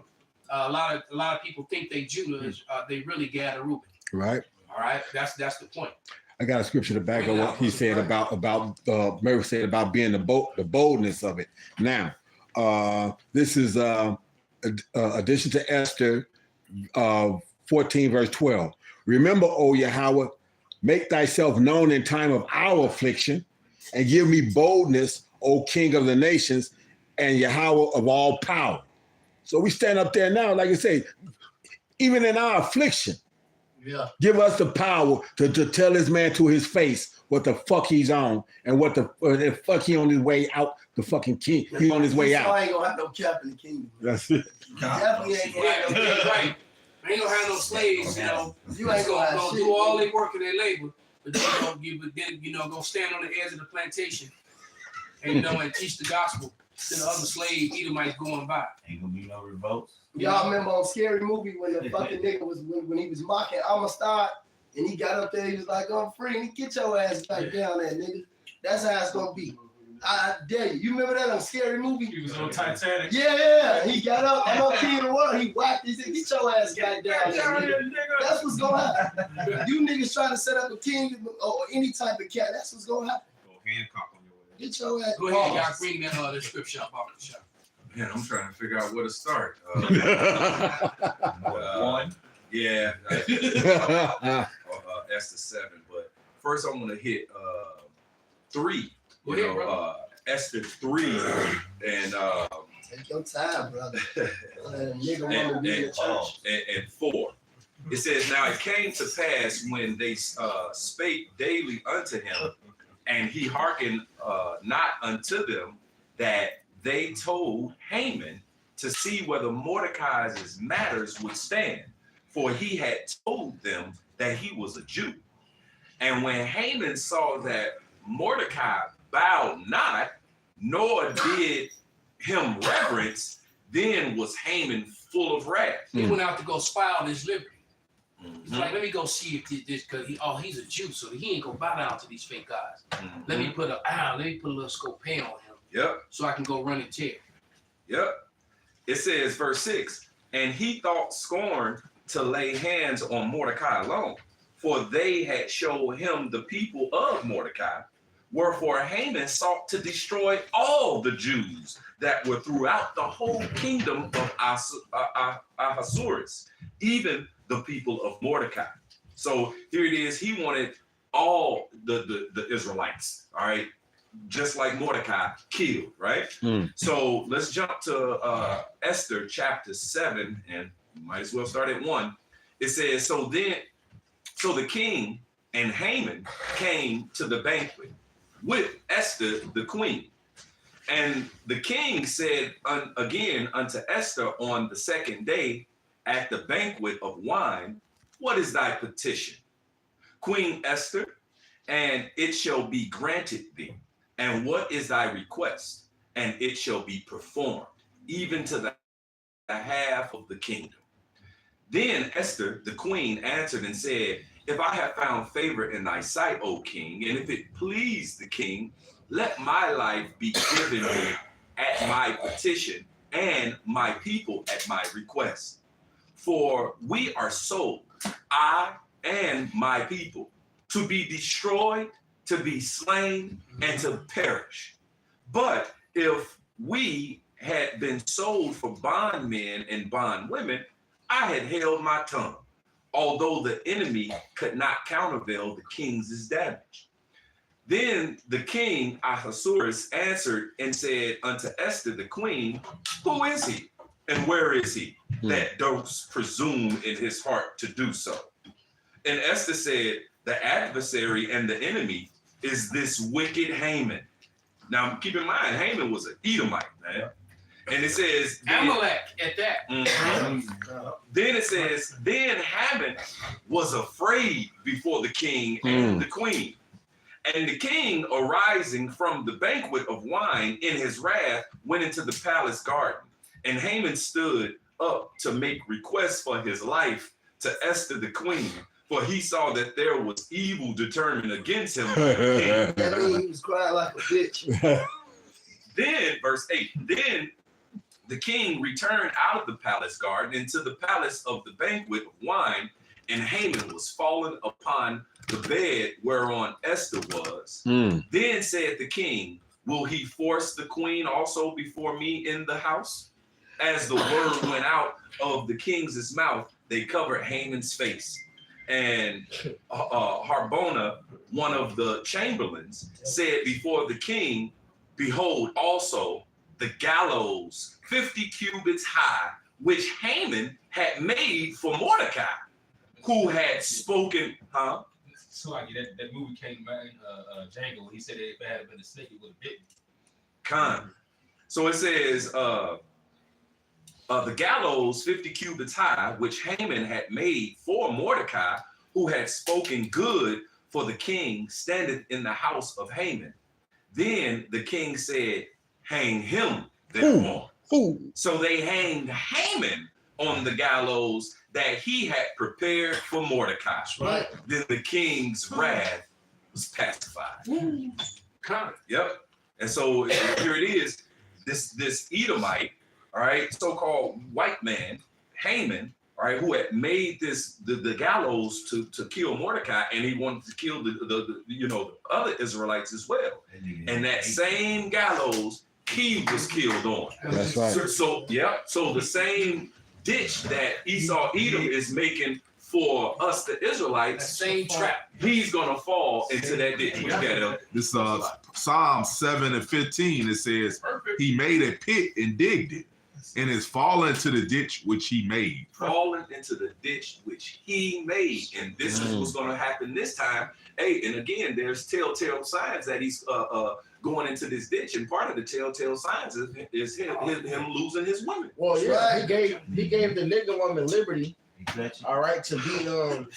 A lot of people think they Judah. They really Gad Reuben. Right. All right. That's the point. I got a scripture to back up what he said about Mary said about being the boldness of it. Now, this is addition to Esther 14 verse 12. Remember, O Yahweh, make thyself known in time of our affliction, and give me boldness, O King of the nations, and Yahweh of all power. So we stand up there now, like I say, even in our affliction. Yeah. Give us the power to tell this man to his face what the fuck he's on and what the fuck he on his way out. The fucking king, he on his way out. I ain't gonna have no cap in the kingdom. That's it. Definitely ain't gonna have no cap. Right. I ain't gonna have no slaves. You know, You ain't gonna have gonna shit. do all their work and their labor, but then go stand on the edge of the plantation and and teach the gospel to the other slave Edomites going by. Ain't gonna be no revolts. Y'all remember on Scary Movie when the fucking nigga was when he was mocking Amistad and he got up there, he was like, I'm free, and he get your ass back down there, nigga. That's how it's gonna be. I dare you. You remember that on Scary Movie? He was on Titanic. Yeah, he got up. I'm up here in the world. He whacked. He said, "Get your ass back down there, nigga." That's what's gonna happen. You niggas try to set up a king or any type of cat. That's what's gonna happen. Go Hancock on your way. Get your ass. Go ahead, y'all bring that description up off the shop. Man, I'm trying to figure out where to start. One. Yeah, Esther 7. But first, I want to hit 3. Go You ahead, know, bro. Esther 3 and Take your time, brother. Nigga wanna be in the church. and 4. It says, now it came to pass when they spake daily unto him, and he hearkened not unto them, that they told Haman to see whether Mordecai's matters would stand, for he had told them that he was a Jew. And when Haman saw that Mordecai bowed not, nor did him reverence, then was Haman full of wrath. He went out to go spy on his liberty. Mhm. He's like, let me go see if this, because he's a Jew, so he ain't gonna bow down to these fake gods. Mhm. Let me put a little scopay on him, Yep. so I can go run and tear. Yep. It says, verse 6, and he thought scorn to lay hands on Mordecai alone, for they had showed him the people of Mordecai. Wherefore Haman sought to destroy all the Jews that were throughout the whole kingdom of Ahasuerus, even the people of Mordecai. So here it is. He wanted all the Israelites, all right, just like Mordecai, killed, right? So let's jump to Esther chapter 7, and you might as well start at 1. It says, so the king and Haman came to the banquet with Esther the queen. And the king said again unto Esther on the second day at the banquet of wine, what is thy petition, Queen Esther? And it shall be granted thee. And what is thy request? And it shall be performed, even to the half of the kingdom. Then Esther, the queen, answered and said, if I have found favor in thy sight, O king, and if it please the king, let my life be given me at my petition, and my people at my request. For we are sold, I and my people, to be destroyed, to be slain, and to perish. But if we had been sold for bondmen and bondwomen, I had held my tongue, although the enemy could not countervail the king's damage. Then the king Ahasuerus answered and said unto Esther the queen, who is he, and where is he, that does presume in his heart to do so? And Esther said, the adversary and the enemy is this wicked Haman. Now keep in mind, Haman was an Edomite, man. And it says Amalek at that. Then it says, then Haman was afraid before the king and the queen. And the king, arising from the banquet of wine in his wrath, went into the palace garden. And Haman stood up to make requests for his life to Esther the queen, for he saw that there was evil determined against him by the king. That means he was crying like a bitch. Then, verse 8, then the king returned out of the palace garden into the palace of the banquet of wine, and Haman was fallen upon the bed whereon Esther was. Then said the king, will he force the queen also before me in the house? As the word went out of the king's mouth, they covered Haman's face. And Harbona, one of the chamberlains, said before the king, behold, also the gallows 50 cubits high, which Haman had made for Mordecai, who had spoken, So like that movie came out, Django. He said that if it had been a snake, it would have bitten. Con. So it says, the gallows 50 cubits high, which Haman had made for Mordecai, who had spoken good for the king, standeth in the house of Haman. Then the king said, hang him thereon. So they hanged Haman on the gallows that he had prepared for Mordecai. Right. Then the king's wrath was pacified. Yep. And so here it is, this Edomite, all right, so-called white man, Haman, all right, who had made the gallows to kill Mordecai, and he wanted to kill the other Israelites as well. And that same gallows he was killed on. That's right. So the same ditch that Edom is making for us, the Israelites, That same trap. He's gonna fall into that ditch. This Psalm 7 and 15, it says, he made a pit and digged it, and is fallen into the ditch which he made. Fallen into the ditch which he made. And this is what's gonna happen this time. Hey, and again, there's telltale signs that he's going into this ditch, and part of the telltale signs is him losing his women. Well, yeah, he gave the nigga woman liberty, all right, to be up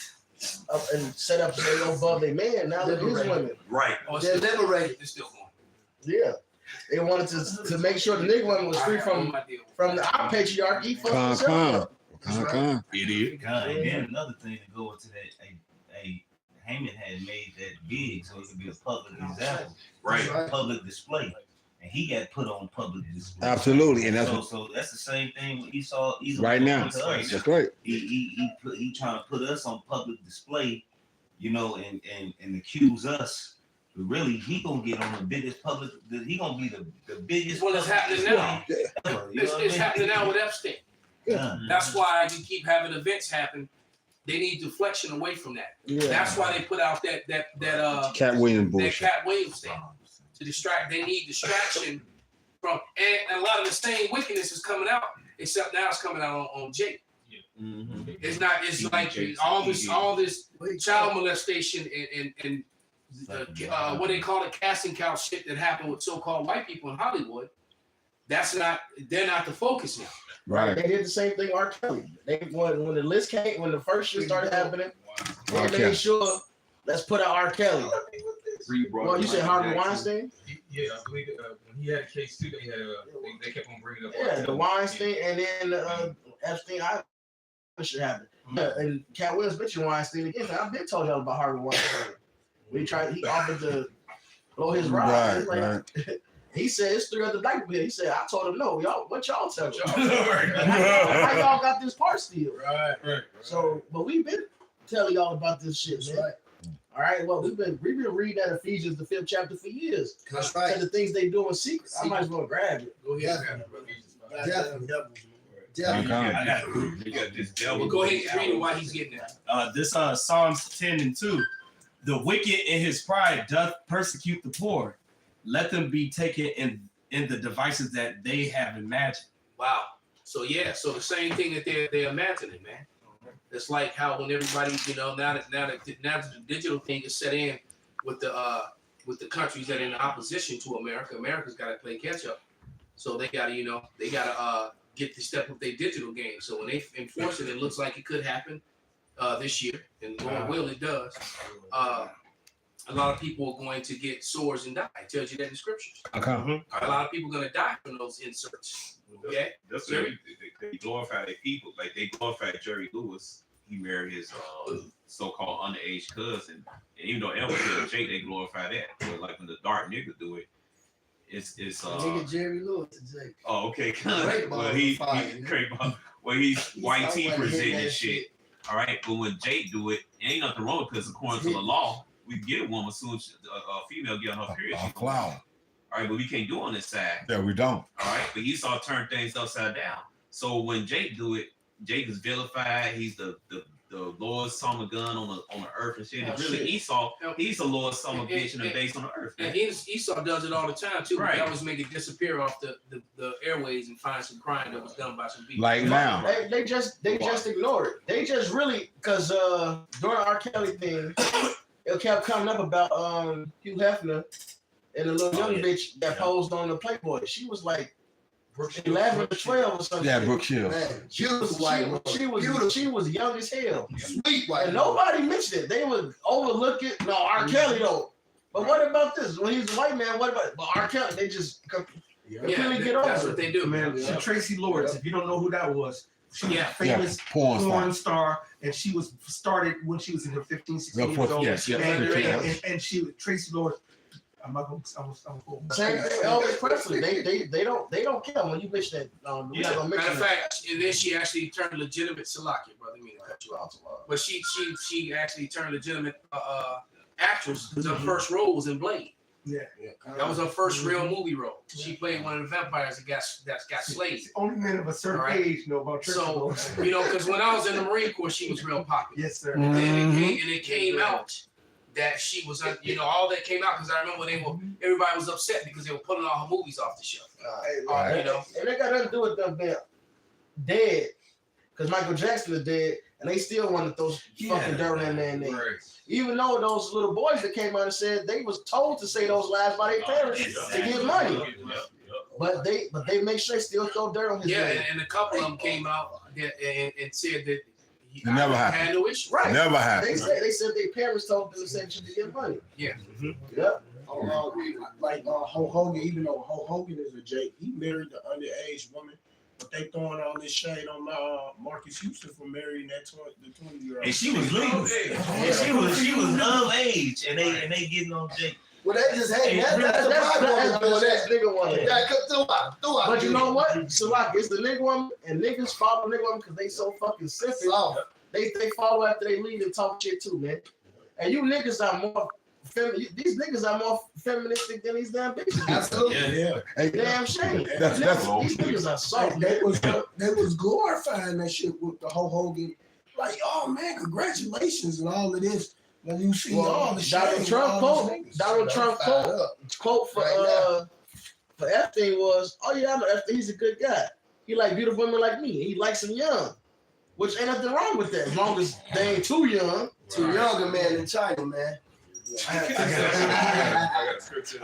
and set up so above a man. Now they're his women. Right. They're liberated. It's still going. Yeah. They wanted to make sure the nigga woman was free from our patriarchy. Idiot. And then another thing to go into that, Haman had made that big so it could be a public example, right? Public display, and he got put on public display. Absolutely, and that's so that's the same thing with Esau right now. That's right. He trying to put us on public display, and accuse us. But really, he gonna get on the biggest public. He gonna be the biggest. Well, it's happening now. It's happening now with Epstein. Yeah. That's why you keep having events happen. They need deflection away from that. Yeah. That's why they put out that Cat Williams bullshit. That Cat Williams thing to distract. They need distraction from, and a lot of the same wickedness is coming out. Except now it's coming out on Jake. It's not. It's like all this child molestation and what they call the casting couch shit that happened with so-called white people in Hollywood. They're not the focus now. Right. They did the same thing with R. Kelly. When the list came, when the first shit started happening, R. they Kelly. made sure let's put out R. Kelly. Well, you said Harvey Weinstein? Yeah, I believe when he had a case too, they kept on bringing up. Yeah, the Weinstein and then Epstein. Should happen. Yeah, and Cat Williams mentioned Weinstein again. I've been told y'all about Harvey Weinstein. He offered to blow his ride. Right. He said it's 3 other black people here. He said, I told him no. Y'all, what y'all tell y'all? How y'all got this part still? Right. So, but we've been telling y'all about this shit, man. Right. All right. Well, we've been reading that Ephesians, the 5th chapter, for years. That's right. And the things they do in secret. I might as well grab it. Go ahead. Definitely. You got this devil. Go ahead and read it while he's getting that. This Psalms 10:2. The wicked in his pride doth persecute the poor. Let them be taken in the devices that they have imagined. Wow. So the same thing that they're imagining, man. It's like how when everybody, now that the digital thing is set in with the countries that are in opposition to America, America's got to play catch up. So they got to get the step of their digital game. So when they enforce it, it looks like it could happen this year, and Lord will it does. A lot of people are going to get sores and die. It tells you that in the scriptures. Okay. A lot of people are going to die from those inserts. Okay. That's they glorify their people. Like they glorified Jerry Lewis. He married his so-called underage cousin. And even though Elvis killed Jake, they glorify that. But like when the dark nigga do it, it's Nigga Jerry Lewis today. Oh, okay. Great Well, he's white tea presenting shit. All right, but when Jake do it, ain't nothing wrong because according to the law, we get a woman soon as a female get on her period. A clown. All right, but we can't do on this side. Yeah, we don't. All right, but Esau turned things upside down. So when Jake do it, Jake is vilified. He's the Lord's summer gun on the earth and shit. And really, Esau, he's the Lord's summer bitch and the base on the earth. And Esau does it all the time too. Right. They always make it disappear off the airways and find some crime that was done by some people. Like now. They just ignored it. They just really, because during R. Kelly thing, it kept coming up about Hugh Hefner and the little young bitch that posed on the Playboy. She was like 11 or 12 or something. Yeah, Brooke Shields. Man, She was young as hell. Sweet white. And nobody mentioned it. They would overlook it. No, R. Kelly though. But what about this? When he's a white man, what about but R. Kelly? They just completely get over That's it. what they do, man. Man, Tracy Lords, if you don't know who that was, she was a famous porn star, and she was started when she was in her 15, 16 years old. Yes. And she was Tracy Lords. I'm not going to Same thing with Elvis Presley. They don't care when you mention that. We're not gonna Matter mention of that. fact, and then she actually turned legitimate Salakia, brother. I mean to cut you off. But she actually turned legitimate actress because her first role was in Blade. Yeah. That was her first real movie role. She played one of the vampires that got slayed. Only men of a certain age know about Tracy So, Lords. because when I was in the Marine Corps, she was real popular. Yes, sir. And it came out that she was, all that came out because I remember everybody was upset because they were pulling all her movies off the shelf. And they got nothing to do with them being dead, because Michael Jackson is dead, and they still want to throw fucking dirt in their name. Even though those little boys that came out and said they was told to say those lies by their parents to get money, but they make sure they still throw dirt on his name. And a couple of them came out and said that It never happened. had no issue. Right. Never happened. They said their parents told them to say to get money. Yeah. Yep. Like Hulk Hogan, even though Hulk Hogan is a Jake, he married the underage woman, but they throwing all this shade on Marcus Houston for marrying that 20-year-old. And she was legal. And she was of age, and they getting on Jake. Well, they just that's the problem doing that. Nigga woman. Yeah, throughout. But you know what? So like it's the nigga woman, and niggas follow nigga woman because they so fucking simple. They follow after they leave and talk shit too, man. And you niggas are more these niggas are more feministic than these damn bitches. Absolutely. Yeah. Hey, Damn shame. That's These niggas are soft. They was glorifying that shit with the Hulk Hogan. Like, oh man, congratulations and all of this. When you see all the shit, Donald Trump quote for Epstein was, "Oh yeah, I know Epstein. He's a good guy. He like beautiful women like me. He likes them young, which ain't nothing wrong with that as long as they ain't too young." Too young a man in China, man. I got a scripture.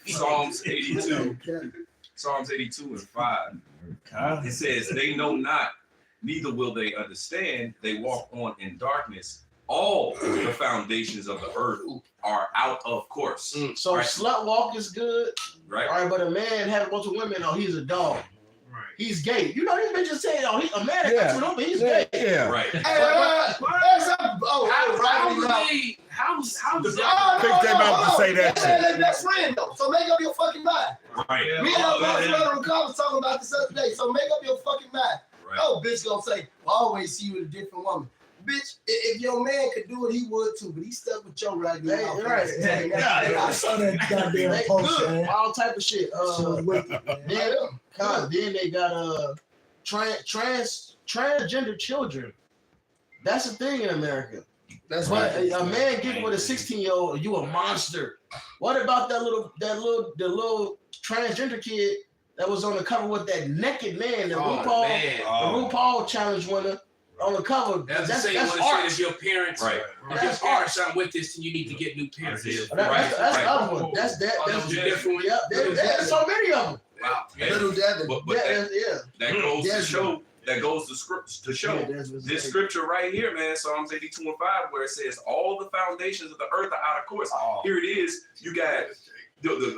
Psalms 82. Psalms 82 and 5. It says, "They know not, neither will they understand. They walk on in darkness. All the foundations of the earth are out of course." So right? slut walk is good, Right. all right, but a man having a bunch of women, oh, he's a dog. He's gay. You know, these bitches say, oh, a man that comes with them, but he's gay. Yeah. Right. Hey, how Think they about to say that shit. That's best friend though. So make up your fucking mind. Right. Me and my brother was talking about this other day. So make up your fucking mind. Right. Oh, bitch gonna say, well, I always see you with a different woman. Bitch, if your man could do it, he would too, but he's stuck with your right now. Hey, right. I saw that goddamn They post, good. man. All type of shit. Then they got transgender children. That's the thing in America. That's But right. a man getting with a 16-year-old, you a monster. What about the little transgender kid that was on the cover with that naked man, the RuPaul challenge winner on the cover? That's the same that's one art. that said if your parents, Right. if your parents aren't with this, then you need to get new parents. That's the other one. That's Those are different. Yeah, there's so many of them. Wow. Little Devin. But Yeah. that goes to Desmond. show. That goes to show this scripture right here, man. Psalms 82 and 5, where it says, "All the foundations of the earth are out of course." Here it is. You got the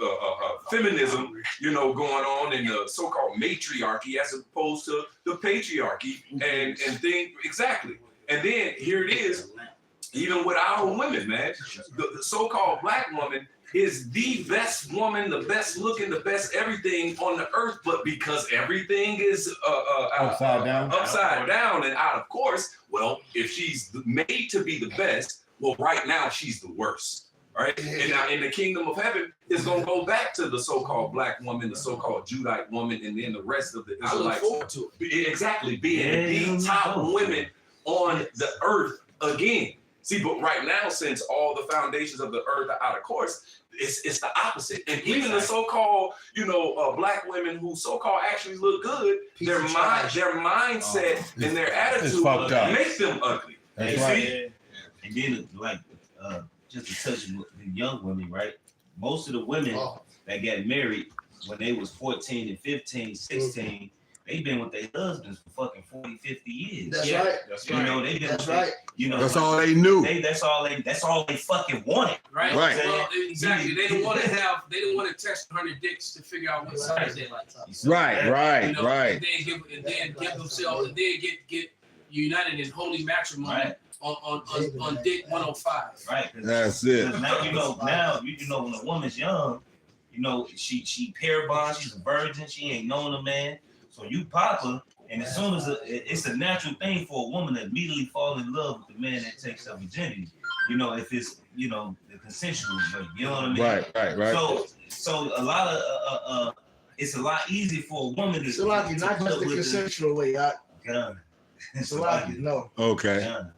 feminism, you know, going on in the so-called matriarchy as opposed to the patriarchy, and thing exactly. And then here it is, even with our women, man. The so-called black woman is the best woman, the best looking, the best everything on the earth, but because everything is Upside down and out of course, well, if she's made to be the best, well, right now she's the worst. All right. And now in the kingdom of heaven, it's gonna go back to the so-called black woman, the so-called Judite woman, and then the rest of the I look Israelites. forward to it. Exactly, being the top women on the earth again. See, but right now, since all the foundations of the earth are out of course, it's the opposite. And even the so-called, black women who so-called actually look good, their mindset and their attitude make them ugly. That's You right. see? And then, like, just to touch the young women, right? Most of the women that got married when they was 14 and 15, 16, they've been with their husbands for fucking 40, 50 years. That's right. You know, they've been That's all they knew. That's all they fucking wanted. Right. Right. Well, exactly. They didn't want to test 100 dicks to figure out what size they like. Right. And then give themselves, and then get united in holy matrimony on dick 105. Right. That's it. Now when a woman's young, she pair bond, she's a virgin, she ain't known a man. So you pop her, and as soon as it's a natural thing for a woman to immediately fall in love with the man that takes her virginity. If it's the consensual way, you know what I mean? Right. So a lot of it's a lot easier for a woman to. It's not just the consensual way. It's a lot. No. Okay. Yeah.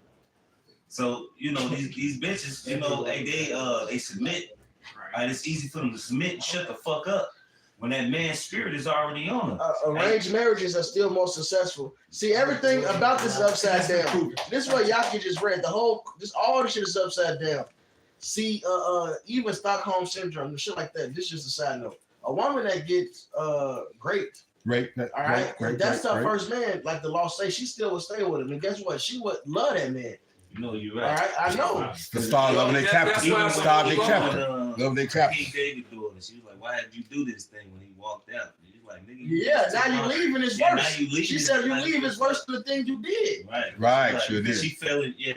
So these bitches, they submit. Right, it's easy for them to submit and shut the fuck up when that man's spirit is already on them. Arranged marriages are still more successful. See, everything about this is upside down. This is what Yaki just read. All the shit is upside down. See, even Stockholm syndrome and shit like that. This is just a side note. A woman that gets raped. All right, that's her first man. Like the law says, she still would stay with him. And guess what? She would love that man. You're right. All right, I know. The star loving their captain. Star their captain. Love their captain. King David daughter. She was like, "Why did you do this thing?" When he walked out, he's like, "Nigga." Yeah, now you leaving is Yeah, worse. She said you leave is worse than the thing you did. Right, sure did. She fell in, yeah.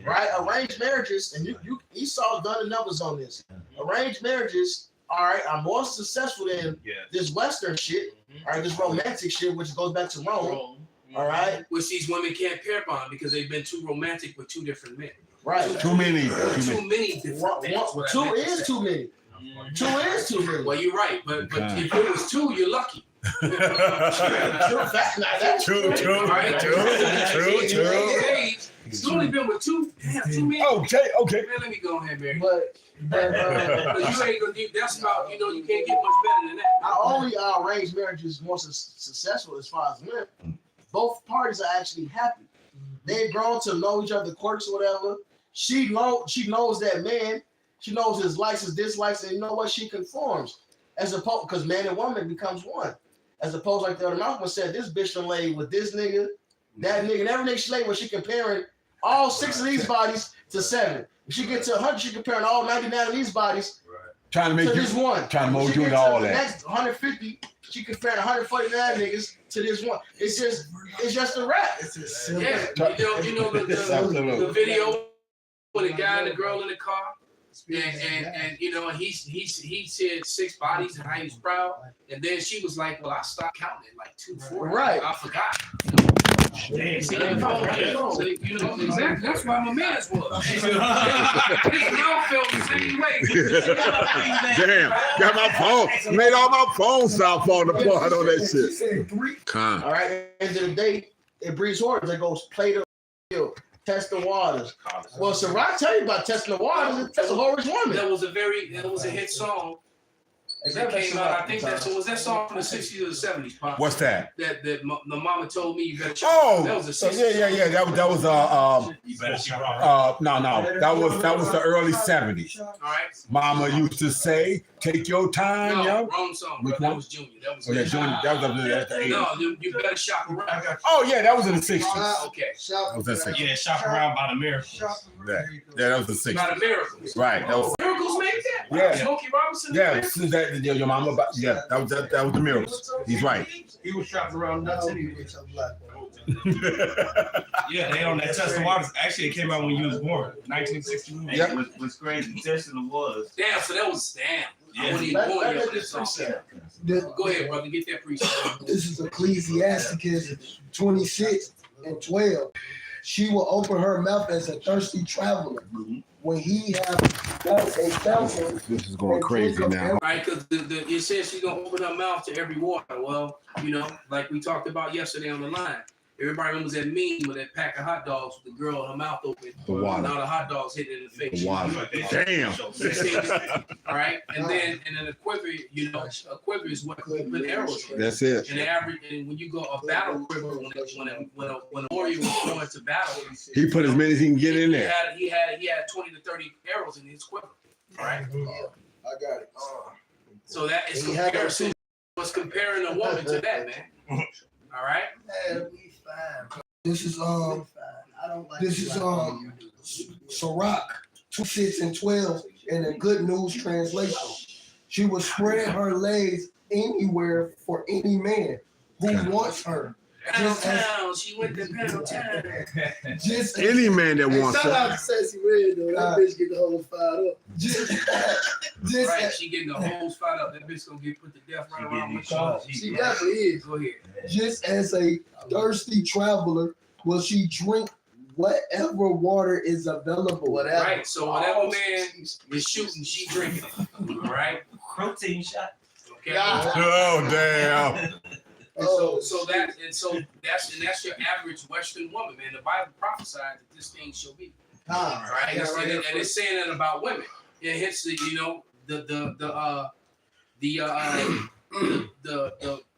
Right, arranged marriages, and Esau done the numbers on this. Arranged marriages, all right, are more successful than this Western shit, all right, this romantic shit, which goes back to Rome. All right, which these women can't pair bond because they've been too romantic with two different men. Right, too many. Too many different men. Two is too many. Two is too many. Well, you're right, but if it was two, you're lucky. True. He's only been with two men. Okay. Man, let me go ahead, Mary. But you ain't gonna do. That's about you can't get much better than that. Not only are arranged marriages more successful as far as women, both parties are actually happy. They've grown to know each other quirks or whatever, she knows that man. She knows his likes, his dislikes, and you know what? She conforms. As opposed, because man and woman becomes one. As opposed, like the other Malcolm said, this bitch done laid with this nigga, that nigga, and every nigga she laid with, she comparing all 6 of these bodies to 7. If she get to 100, she comparing all 99 of these bodies trying to make to you this one. trying to When mold she you get into to all the that. next 150, she comparing 149 niggas to this one. It's just a rap. It's a simple. Yeah, you know the video with the guy and the girl in the car, and you know, and he said 6 bodies and how he was proud, and then she was like, well, I stopped counting at like 240. Right. I forgot. Damn, see, you know, exactly. That's why my man's was. His mouth felt the same way. Damn, got my phone. Made all my phone sound falling apart on that shit. All right, end of the day, it breeds hordes. It goes play the field, test the waters. Well, so I tell you about testing the waters. It's a horrid woman. That was a hit song. That came out, I think was that song from the 60s or the 70s, Pop? What's that? That the mama told me you better check. Oh, that was the 60s. yeah. That was You better she rock. no. That was the early 70s. All right. Mama used to say, "Take your time, No, yo." wrong song. Which Bro. That one? was Junior. That was Okay, Junior. That was the 80s. No, you better shop around. Oh yeah, that was in the 60s. Okay. That was in the 60s. Yeah, shop around by the miracles. Yeah, that was the 60s. Not a miracle. Right. That was. Miracles made that. Yeah. Smokey Robinson. Yeah, your mama. Yeah, that was the miracles. He's right. He was shopping around nuts anyway. Yeah, they on that Test the Waters. Actually, it came out when you was born, 1961. Hey, Yep. what's crazy, testing the waters. Damn. So that was damn. I Yeah. wasn't even born yet for this song. Go ahead, brother. Get that precept. This is Ecclesiasticus 26:12. She will open her mouth as a thirsty traveler. When he have done a fountain. This is going crazy now. Right, because it says she's gonna open her mouth to every water. Well, you know, like we talked about yesterday on the line. Everybody remembers that meme with that pack of hot dogs with the girl, her mouth open. The water. Now the hot dogs hit in the face. The water. Damn. All right, and then a quiver, you know, a quiver is what we put arrows in. That's it. And the average, and when you go a battle quiver, when a warrior was going to battle, He put as many as he can get in there. He had 20 to 30 arrows in his quiver. All right. I got it. So that is comparison. Was comparing a woman to that, man. All right. This is Sirach 2:6-12 in the Good News translation. She will spread her legs anywhere for any man who wants her. Pound. She went to Pound Town. Just Any man that wants shout out her. to Sassy Red though. That bitch get the whole fired up. Just Right, she getting the hose fired up. That bitch gonna get put to death right around with you. she definitely is. Go ahead. Just as a thirsty traveler, will she drink whatever water is available? Right. So whatever man is shooting, she drinking it. All right. Protein shot. Okay. Oh damn. So that's your average Western woman, man. The Bible prophesied that this thing shall be. Right. And it's saying that about women. It hits the, you know, the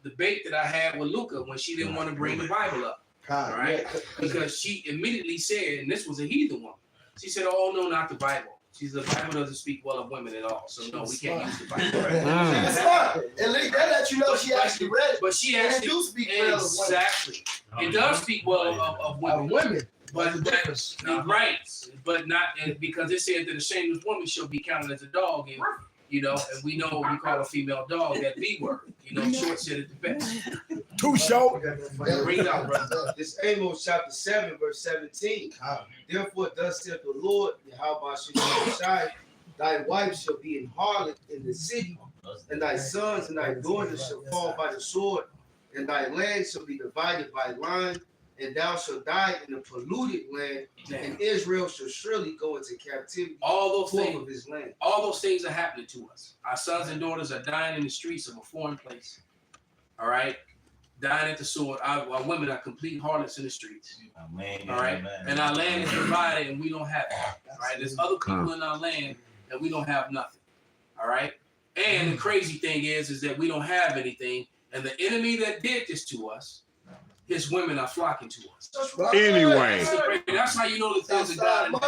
debate that I had with Luca when she didn't want to bring the Bible up. Right? Because she immediately said, and this was a heathen woman. She said, "Oh no, not the Bible." She said, "The Bible doesn't speak well of women at all, so no, we can't use the Bible." That's smart. And that lets you know she actually read it. But she And it actually do speak well of women. exactly. It does speak well of women. But right, but not and because it said that a shameless woman shall be counted as a dog, and you know, and we know we call a female dog that B word. You know, Short said it the best. Too short. Bring it out, brother. It's Amos chapter 7, verse 17. Therefore, thus saith the Lord, Yahweh, thy wife shall be in harlot in the city, and thy sons and thy daughters shall fall by the sword, and thy land shall be divided by line, and thou shalt die in a polluted land, and Israel shall surely go into captivity. All those things of his land. All those things are happening to us. Our sons and daughters are dying in the streets of a foreign place. All right, dying at the sword. Our women are complete harlots in the streets. All right, and our land is divided, and we don't have it. All right, there's other people in our land, and we don't have nothing. All right, and the crazy thing is that we don't have anything, and the enemy that did this to us, his women are flocking to us. Anyway. That's how you know the things of God. All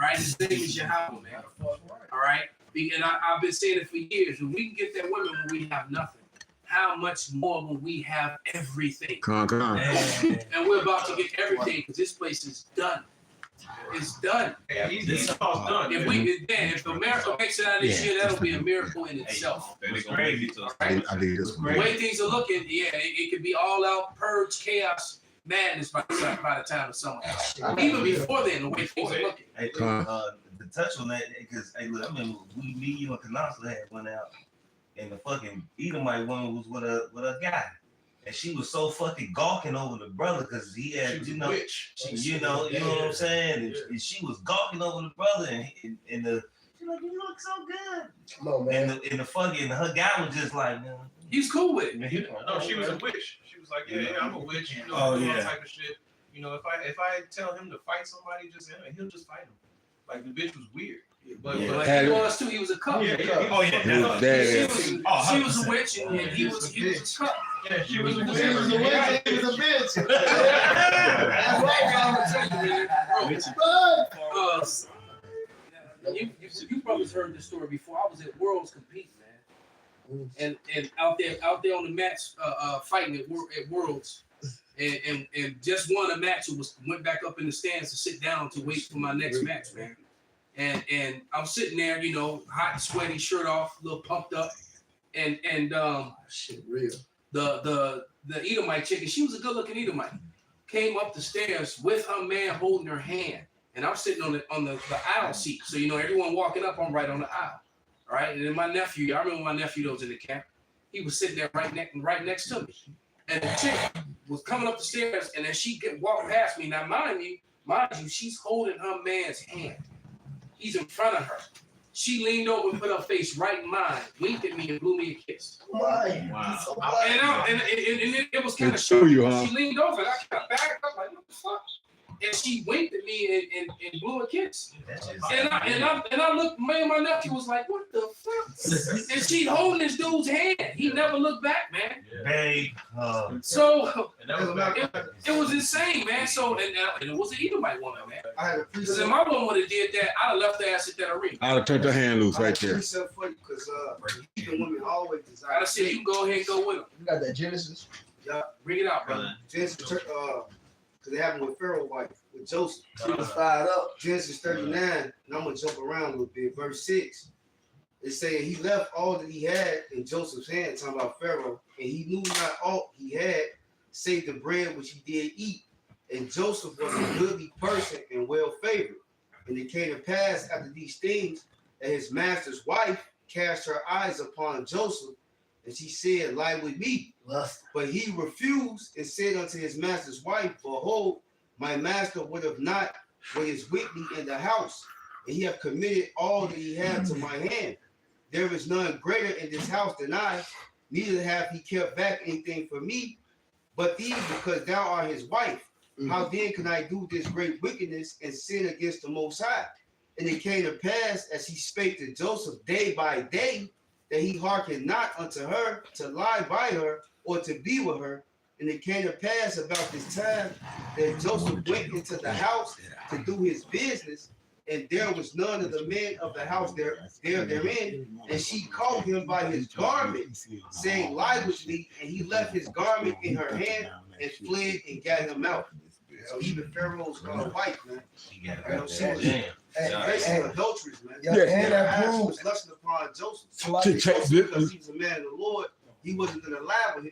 right? His name is Yahweh, man. All right? And I've been saying it for years. When we can get that women when we have nothing, how much more when we have everything? Come on. And we're about to get everything because this place is done. It's done. Yeah, he's almost done. If America makes it out this year, that'll be a miracle in itself. It's crazy. I did this The one. way things are looking, it could be all out purge, chaos, madness by the time the summer comes. Even before then, the way things are looking. Hey, to touch on that, because hey, look, I remember me, you, and Kanasa had went out, and the fucking Edomite woman was with a guy, and she was so fucking gawking over the brother because he had, you know what I'm saying, and she was gawking over the brother, and the she's like, you look so good. Come on, man. And the fucking her guy was just like, man, he's cool with it. No, she was a witch. She was like, yeah, I'm a witch. You know, Oh, all yeah. type of shit. You know, if I tell him to fight somebody, he'll just fight him. Like the bitch was weird. But Like Had he it- was too. He was a cup. yeah, oh yeah, He was bad. She was a witch, and he was a cup. yeah, she was a witch. He was a witch. He was a bitch. That's right, You probably heard this story before. I was at Worlds competing, man, and out there on the mats, fighting at Worlds, and just won a match. Went back up in the stands to sit down to wait for my next match, man. And I'm sitting there, you know, hot, sweaty, shirt off, a little pumped up, and shit, real. the Edomite chick, and she was a good-looking Edomite, came up the stairs with her man holding her hand, and I'm sitting on the aisle seat. So you know, everyone walking up, I'm right on the aisle, all right. And then my nephew, I remember my nephew that was in the camp, he was sitting there right next to me, and the chick was coming up the stairs, and then she walked past me. Now, mind you, she's holding her man's hand. He's in front of her. She leaned over and put her face right in mine, winked at me, and blew me a kiss. Wow. And it was kind of It threw you, huh? She leaned over, and I kind of backed up, like, what the fuck? And she winked at me and blew a kiss. And I looked, me and my nephew was like, what the fuck? And she holding this dude's hand. He never looked back, man. babe. So And that was back. it was insane, man. So and it was an Edomite woman, man. I had a Because precept. if my woman would have did that, I'd have left her ass at that arena. I'd have turned her hand loose right there. Precept for you because even women always desire. I'd have said, you can go ahead and go with him. You got that Genesis. Bring it out, brother. Genesis, because they happened with Pharaoh's wife, with Joseph. She was fired up. Genesis 39, and I'm gonna jump around a little bit. Verse 6. It's saying he left all that he had in Joseph's hand, talking about Pharaoh, and he knew not aught he had, save the bread which he did eat. And Joseph was a goodly person and well favored. And it came to pass after these things that his master's wife cast her eyes upon Joseph, and she said, lie with me. But he refused and said unto his master's wife, behold, my master would have not what is with me in the house, and he have committed all that he had to my hand. There is none greater in this house than I, neither have he kept back anything for me, but thee, because thou art his wife. How then can I do this great wickedness and sin against the Most High? And it came to pass, as he spake to Joseph day by day, that he hearkened not unto her to lie by her or to be with her. And it came to pass about this time that Joseph went into the house to do his business, and there was none of the men of the house therein. And she caught him by his garment, saying, lie with me. And he left his garment in her hand and fled and got him out. So even Pharaoh's wife, man. Basically adulteries, man. Yeah. And that was lusting upon Joseph. Because he was a man of the Lord, he wasn't gonna lie with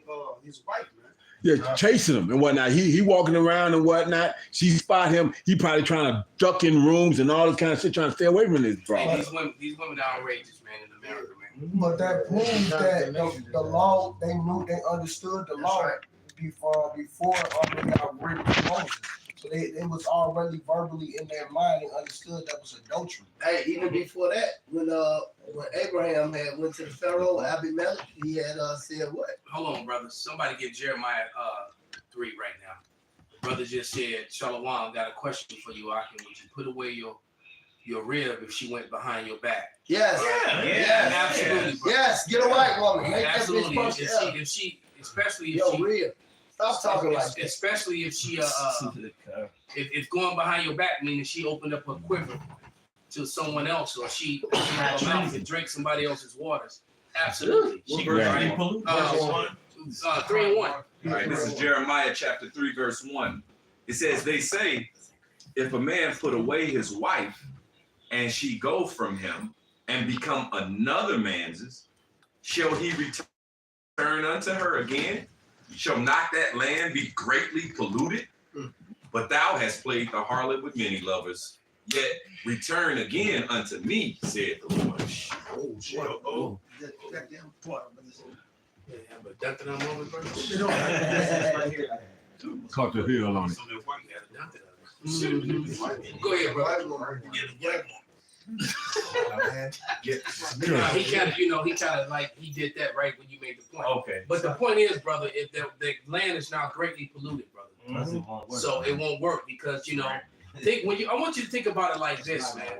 his wife, man. Yeah, chasing him and whatnot. He walking around and whatnot. She spot him. He probably trying to duck in rooms and all this kind of shit, trying to stay away from this bro. Hey, these women are outrageous, man, in America, man. But that proves that the law, they knew, they understood the law before they got rid of Moses. So it was already verbally in their mind and understood that was adultery. Hey, even before that, when Abraham had went to the Pharaoh, Abimelech, he had said what? Hold on, brother. Somebody get Jeremiah 3 right now. Brother just said, Shalom, got a question for you, Akim. Would you put away your rib if she went behind your back? Yes. Absolutely. Bro. Yes, get a white woman. Make Absolutely. that bitch punch If she, especially if Yo, she, real. Stop talking like that. especially if she if going behind your back meaning she opened up her quiver to someone else, or she her mouth and drink somebody else's waters. Absolutely. She Right. pollute. 3 and 1. All right, this is Jeremiah chapter 3, verse 1. It says, they say, if a man put away his wife and she go from him and become another man's, shall he return unto her again? Shall not that land be greatly polluted? But thou hast played the harlot with many lovers. Yet return again unto me, said the Lord. Oh shit. Oh. Goddamn part. Yeah, but that I'm over, bro. Caught the heel on it. Go ahead, bro. He kind of like he did that right when you made the point. Okay. But the point is, brother, if the land is now greatly polluted, brother. So it won't work because think I want you to think about it like this, man.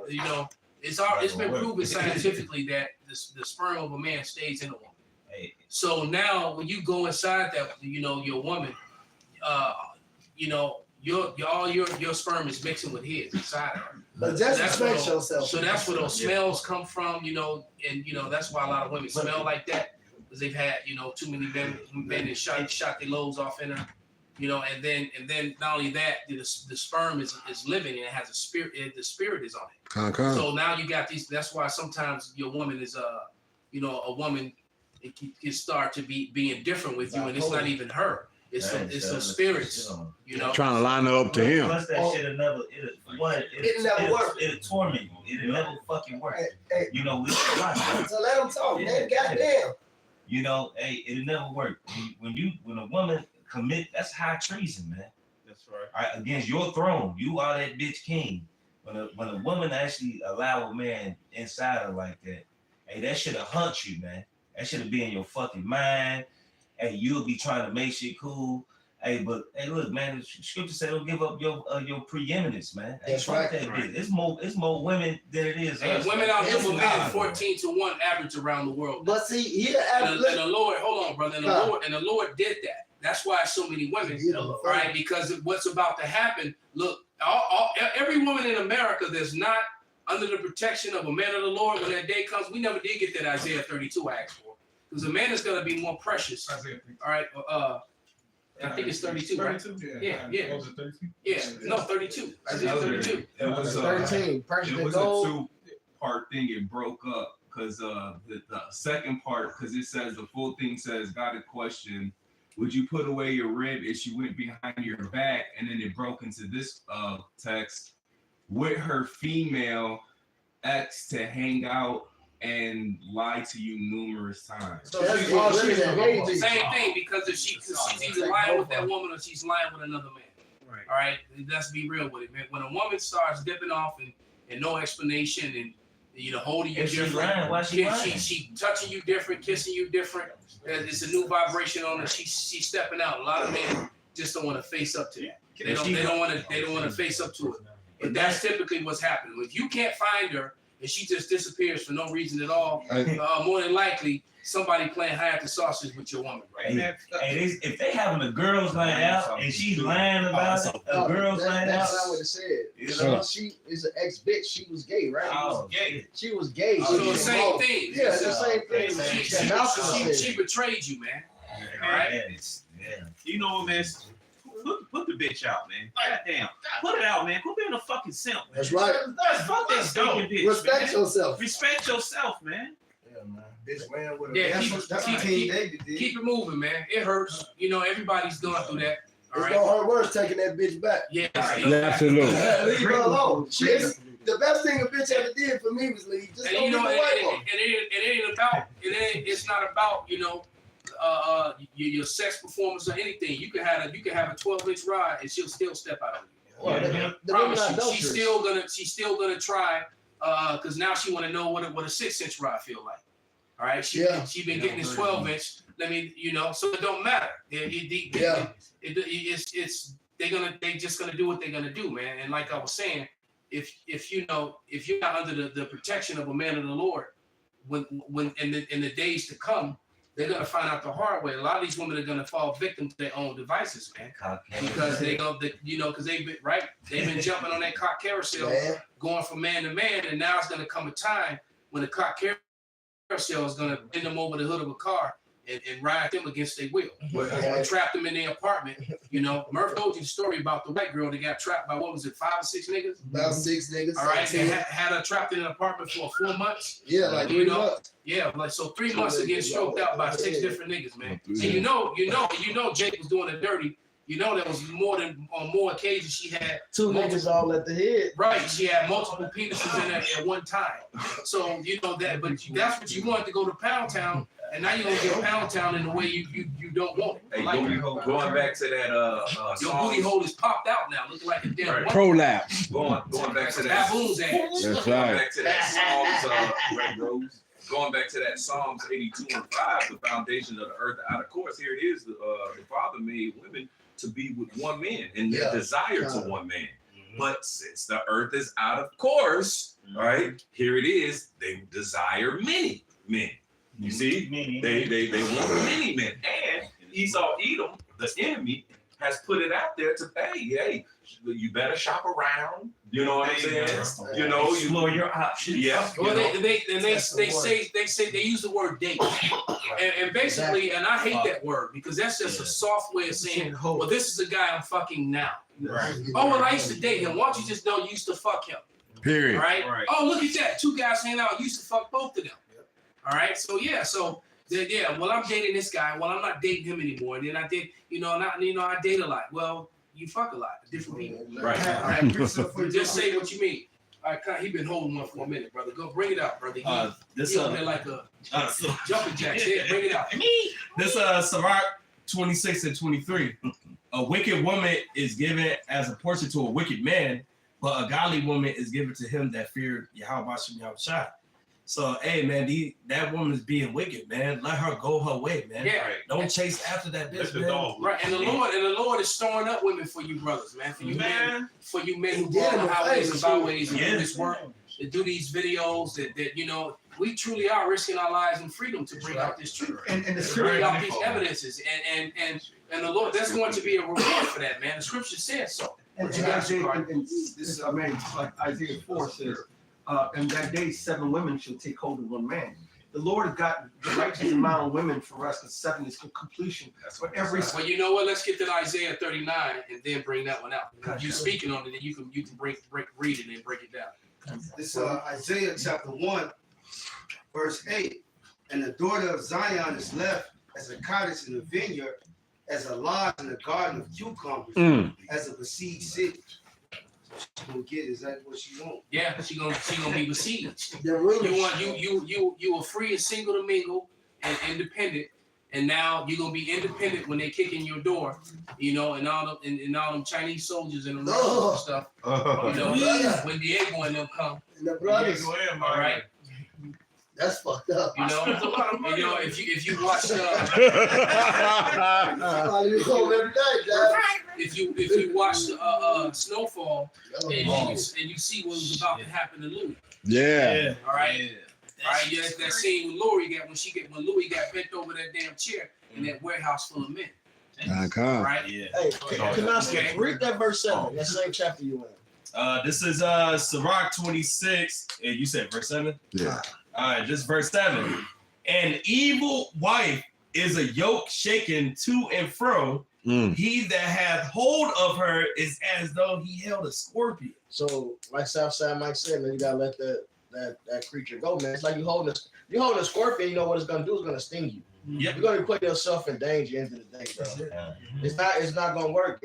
It's been proven scientifically that the sperm of a man stays in a woman. So now when you go inside that, your woman, your sperm is mixing with his inside her. But just respect yourself. So that's where those smells come from, and that's why a lot of women smell like that because they've had too many men that shot their loads off in her, and then not only that, the sperm is living and it has a spirit. The spirit is on it. So now you got these. That's why sometimes your woman is a woman. It can start to be being different with you, and it's not even her. It's some spirits, Trying to line her up to him. Plus that shit'll never, It'll never work. It'll torment you. It'll never fucking work. Hey, We so let them talk, man. Goddamn. It'll never work. When a woman commit, that's high treason, man. That's right. Right, against your throne, you are that bitch king. When a woman actually allow a man inside her like that, that shit'll hunt you, man. That shit'll be in your fucking mind. You'll be trying to make shit cool. But look, man, the scripture said don't give up your preeminence, man. That's right. That bitch. It's more women than it is us. Women outnumber men 14-1 average around the world. But see, here, and the Lord, hold on, brother, and the Lord did that. That's why so many women, right? Because what's about to happen. Look, every woman in America that's not under the protection of a man of the Lord, when that day comes, we never did get that Isaiah 32 I asked for. Because a man is going to be more precious. All right. I think it's 32, right? 32? Yeah. Was it 32? Yeah. No, 32. Isaiah 32. It was 13. It was a 2-part thing. It broke up because the second part, because it says the full thing says, got a question. Would you put away your rib if she went behind your back? And then it broke into this text. With her female ex to hang out and lie to you numerous times. So same thing, because if she's either lying with that woman or she's lying with another man. Right. All right. Let's be real with it, man. When a woman starts dipping off and no explanation and holding you different, she touching you different, kissing you different. It's a new vibration on her. She's stepping out. A lot of men just don't want to face up to that. They don't want to face up to it. But that's typically what's happening. If you can't find her and she just disappears for no reason at all, more than likely somebody playing hide the sausage with your woman, right? If they having a girls' night out and she's lying about it, a girls' night out. That's not what it said. She is an ex-bitch. She was gay, right? She was gay. So the same thing. Yeah, it's the same thing. She betrayed you, man. All right. You know what, man? Put the bitch out, man. Goddamn. Put it out, man. Quit being a fucking simp. That's right. Fuck that stinking bitch. Respect yourself. Respect yourself, man. Yeah, man. Bitch ran with keep it moving, man. It hurts. Everybody's going through that. It's gonna hurt worse taking that bitch back. Yeah, absolutely. Leave her alone. The best thing a bitch ever did for me was leave. Just don't leave the white woman. It's not about your sex performance or anything. You can have a 12-inch rod and she'll still step out on you. Promise you, she's still gonna try because now she want to know what a 6-inch rod feel like. All right, she been getting this 12-inch. So it don't matter. They just gonna do what they're gonna do, man. And like I was saying, if you're not under the protection of a man of the Lord, when in the days to come, they're gonna find out the hard way. A lot of these women are gonna fall victim to their own devices, man, because they go, because they've been jumping on that cock carousel, going from man to man, and now it's gonna come a time when the cock carousel is gonna bend them over the hood of a car and ride them against their will, or trap them in their apartment. Murph told you the story about the white girl that got trapped by, what was it, 5 or 6 niggas? About 6 niggas. All right, and had her trapped in an apartment for 4 months. Yeah, like 3 months. Yeah, like so 3 months to get stroked out by 6 different niggas, man. And you know, Jake was doing it dirty. There was on more occasions she had 2 niggas all at the head. Right, she had multiple penises in there at one time. So that, but that's what you wanted to go to Pound Town, and now you're gonna get Pound Town in the way you don't want it. Hey, going back to that your booty hole is popped out now, looking like a damn prolapse. Going back to that baboon's ass. That's going right. back to that Psalms, going back to that Psalms 82:5, the foundation of the earth out of course. Here it is, the Father made women to be with one man and their desire to one man. But since the earth is out of course, right, here it is, they desire many men. You see, they want many men. And Esau Edom, the enemy, has put it out there to, hey, you better shop around. You know what I'm saying? You explore your options. Yeah. Well, they say they use the word date, and basically, and I hate that word because that's just a soft way of saying, well, this is a guy I'm fucking now. Right. Oh, well, I used to date him. Why don't you just know you used to fuck him? Period. Right? Oh, look at that. 2 guys hanging out. Used to fuck both of them. All right. So well, I'm dating this guy. Well, I'm not dating him anymore. And then I did, I date a lot. Well, you fuck a lot of different people. Right. All right. Just say what you mean. All right, he been holding one for a minute, brother. Go bring it out, brother. He up there like a jumping jack. Yeah, bring it out. This Sirach 26 and 23. A wicked woman is given as a portion to a wicked man, but a godly woman is given to him that feared Yahweh Shai. So, hey, man, that woman is being wicked, man. Let her go her way, man. Yeah. Don't chase after that bitch, man. Right, and the Lord is storing up women for you brothers, man. For you men who go on the highways and byways and do this work, to do these videos that we truly are risking our lives and freedom to bring out this truth. And the bring scripture out these evidences. And the Lord, that's going to be a reward for that, man. The scripture says so. And Isaiah, this is like Isaiah 4 says, in that day 7 women shall take hold of 1 man. The Lord has got the righteous amount of women for us, because 7 is completion. For every. Well, you know what? Let's get to Isaiah 39 and then bring that one out. You speaking on it, and you can read it and break it down. This Isaiah chapter 1, verse 8. And the daughter of Zion is left as a cottage in a vineyard, as a lodge in a garden of cucumbers, as a besieged city. She's gonna get exactly what she wants. Yeah, she gonna be besieged. You were free and single to mingle and independent, and now you're gonna be independent when they kick in your door, and all them Chinese soldiers and the Russians and stuff. When Diego and them come. And the brothers. All right. That's fucked up. If you watch if you watch Snowfall and you see what was about to happen to Louis. Yeah. All right. All right. Yeah, that scene with Lori when Louis got bent over that damn chair in that warehouse full of men. Right. Yeah. Hey, read that verse 7. That same chapter you in. This is Sirach 26, and you said verse 7? Yeah. All right, just verse 7. An evil wife is a yoke shaken to and fro. He that hath hold of her is as though he held a scorpion. So, like Southside Mike said, man, you gotta let that creature go, man. It's like you holding a scorpion. You know what it's gonna do? It's gonna sting you. Yep. You're gonna put yourself in danger at the end of the day, bro. It's not gonna work,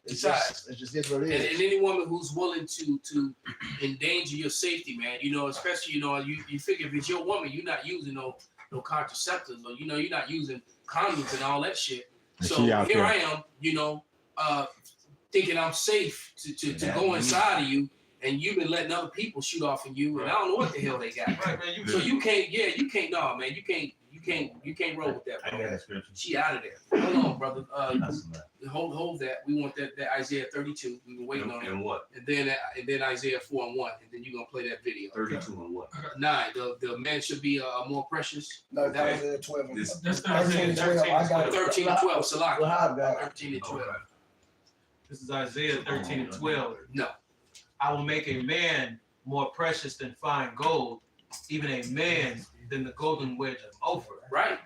It's just is what it is. And any woman who's willing to endanger your safety, man, especially you figure if it's your woman, you're not using no contraceptives, or you're not using condoms and all that shit. So here I am, thinking I'm safe to go inside of you, and you've been letting other people shoot off of you, and I don't know what the hell they got. So you can't, no, man, you You can't roll with that, I bro. got that scripture. She out of there. Hold on, brother. That's enough. Hold that. We want that Isaiah 32. We were waiting on it. And what? And then Isaiah 4 and 1. And then you're gonna play that video. 32 and what? 9. The man should be more precious. No, That- that was 12. This- 13 and 12. I got it. 13 and 12. Salak. Well, how about 13 and 12. This is Isaiah 13 and 12. No. I will make a man more precious than fine gold, even a man than the golden wedge of Ophir. Right.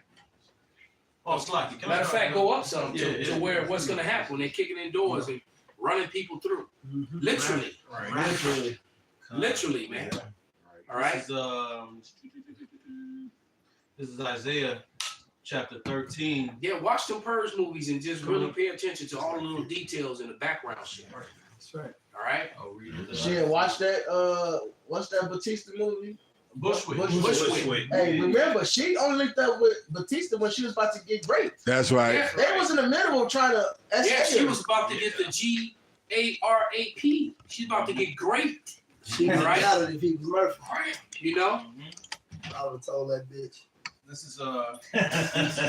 Oh, it's like Matter of fact, go up some Yeah, to where what's gonna happen when they're kicking in doors and running people through. Literally. Literally, man. All right. This is Isaiah chapter 13. Yeah, watch them Purge movies and just really pay attention to all the little details in the background shit. That's right. All right. I'll read it. Shit, watch that. What's that Batista movie? Bushwick. Bushwick. Hey, remember, she only linked up with Batista when she was about to get raped. That's right. Yeah, They was in the middle of trying to. yeah, she was about to get the GARAP. She's about to get great. She Right. got it if he was Murphy. You know? I would have told that bitch. This is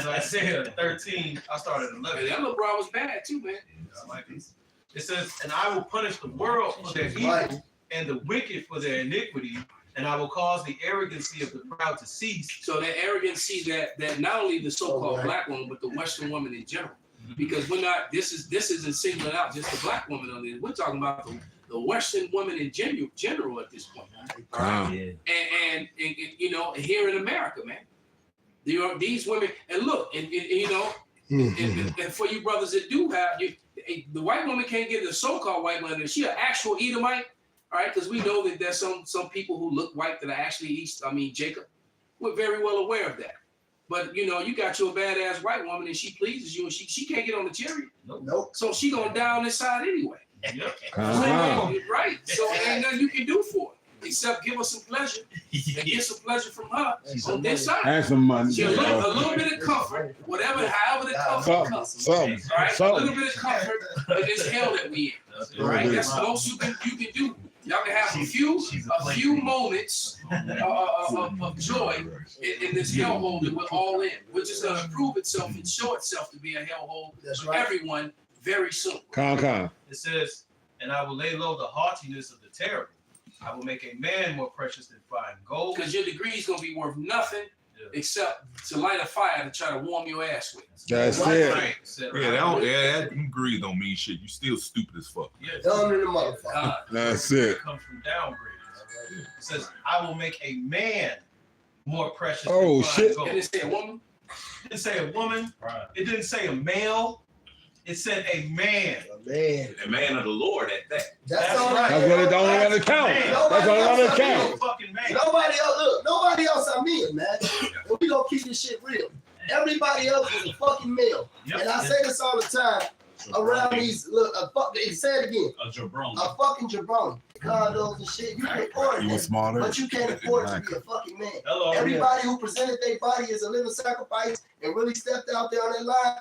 Isaiah 13. I started at 11. And that little bro was bad too, man. I like this. It says, "And I will punish the world for their evil and the wicked for their iniquity, and I will cause the arrogancy of the proud to cease." So that arrogancy that not only the so-called black woman, but the Western woman in general. Because we're not. This isn't singling out just the black woman on this. We're talking about the Western woman in general at this point. All right? And you know, here in America, man, these women. And look, and you know, and for you brothers that do have the white woman can't get the so-called white woman. Is she an actual Edomite? All right, because we know that there's some people who look white that are actually Jacob. We're very well aware of that. But you know, you got your badass white woman and she pleases you and she can't get on the chariot. Nope. So she gonna die on this side anyway. Yep. Right. So ain't nothing you can do for it except give her some pleasure and get some pleasure from her on this side. And some money. See, a little bit of comfort, however the comfort comes. Something. All right, a little bit of comfort in this hell that we in. All right, that's the most you can do. Y'all can have a few moments of joy in this hellhole that we're all in, which is going to prove itself and show itself to be a hellhole for everyone very soon. Con. It says, "And I will lay low the haughtiness of the terrible. I will make a man more precious than fine gold." Because your degree is going to be worth nothing except to light a fire to try to warm your ass with. That's it. That degree don't mean shit. You still stupid as fuck. Dumb in the motherfucker. That's it. It comes from downgrade. It says, "I will make a man more precious Oh, than fine shit. gold." Did it say a woman? It didn't say a woman. It didn't say a male. It said a man. Man. A man of the Lord at that. That's all right. That's what it don't want to count. That's what it don't count. Fucking man. Nobody else are men, man. And we gonna keep this shit real. Everybody else is a fucking male. Yep. And I say this all the time around these say it again. A jabroni. A fucking jabroni. Condos and shit. You can afford You were it. smarter. But you can't afford to be a fucking man. Hello. Everybody who presented their body as a living sacrifice and really stepped out there on that line,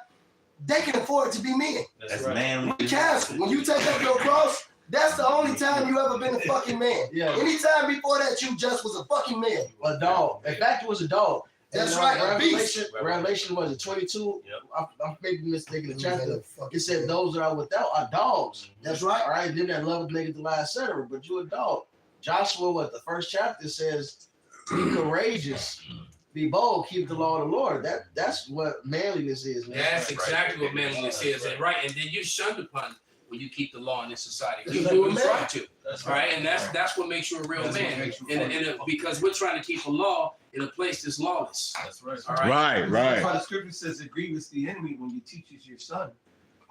they can afford to be men. That's manly. We cancel. When you take up your cross, that's the only time you ever been a fucking man. Yeah. Anytime before that, you just was a fucking man. A dog. In fact, it was a dog. That's And, right, a beast. Revelation was it 22? Yep. I'm maybe mistaken the chapter. It said those that are without are dogs. That's right. All right, then that love nigga the last center, but you a dog. Joshua, what the first chapter says, be courageous, be bold, keep the law of the Lord. That's what manliness is, man. That's exactly what manliness is, and right, and then you're shunned upon when you keep the law in this society. You That's do what what you man. try to, all right, and that's what makes you a real man. And because we're trying to keep the law in a place that's lawless. That's right. All right. That's why the scripture says, "Agree with the enemy when you teaches your son."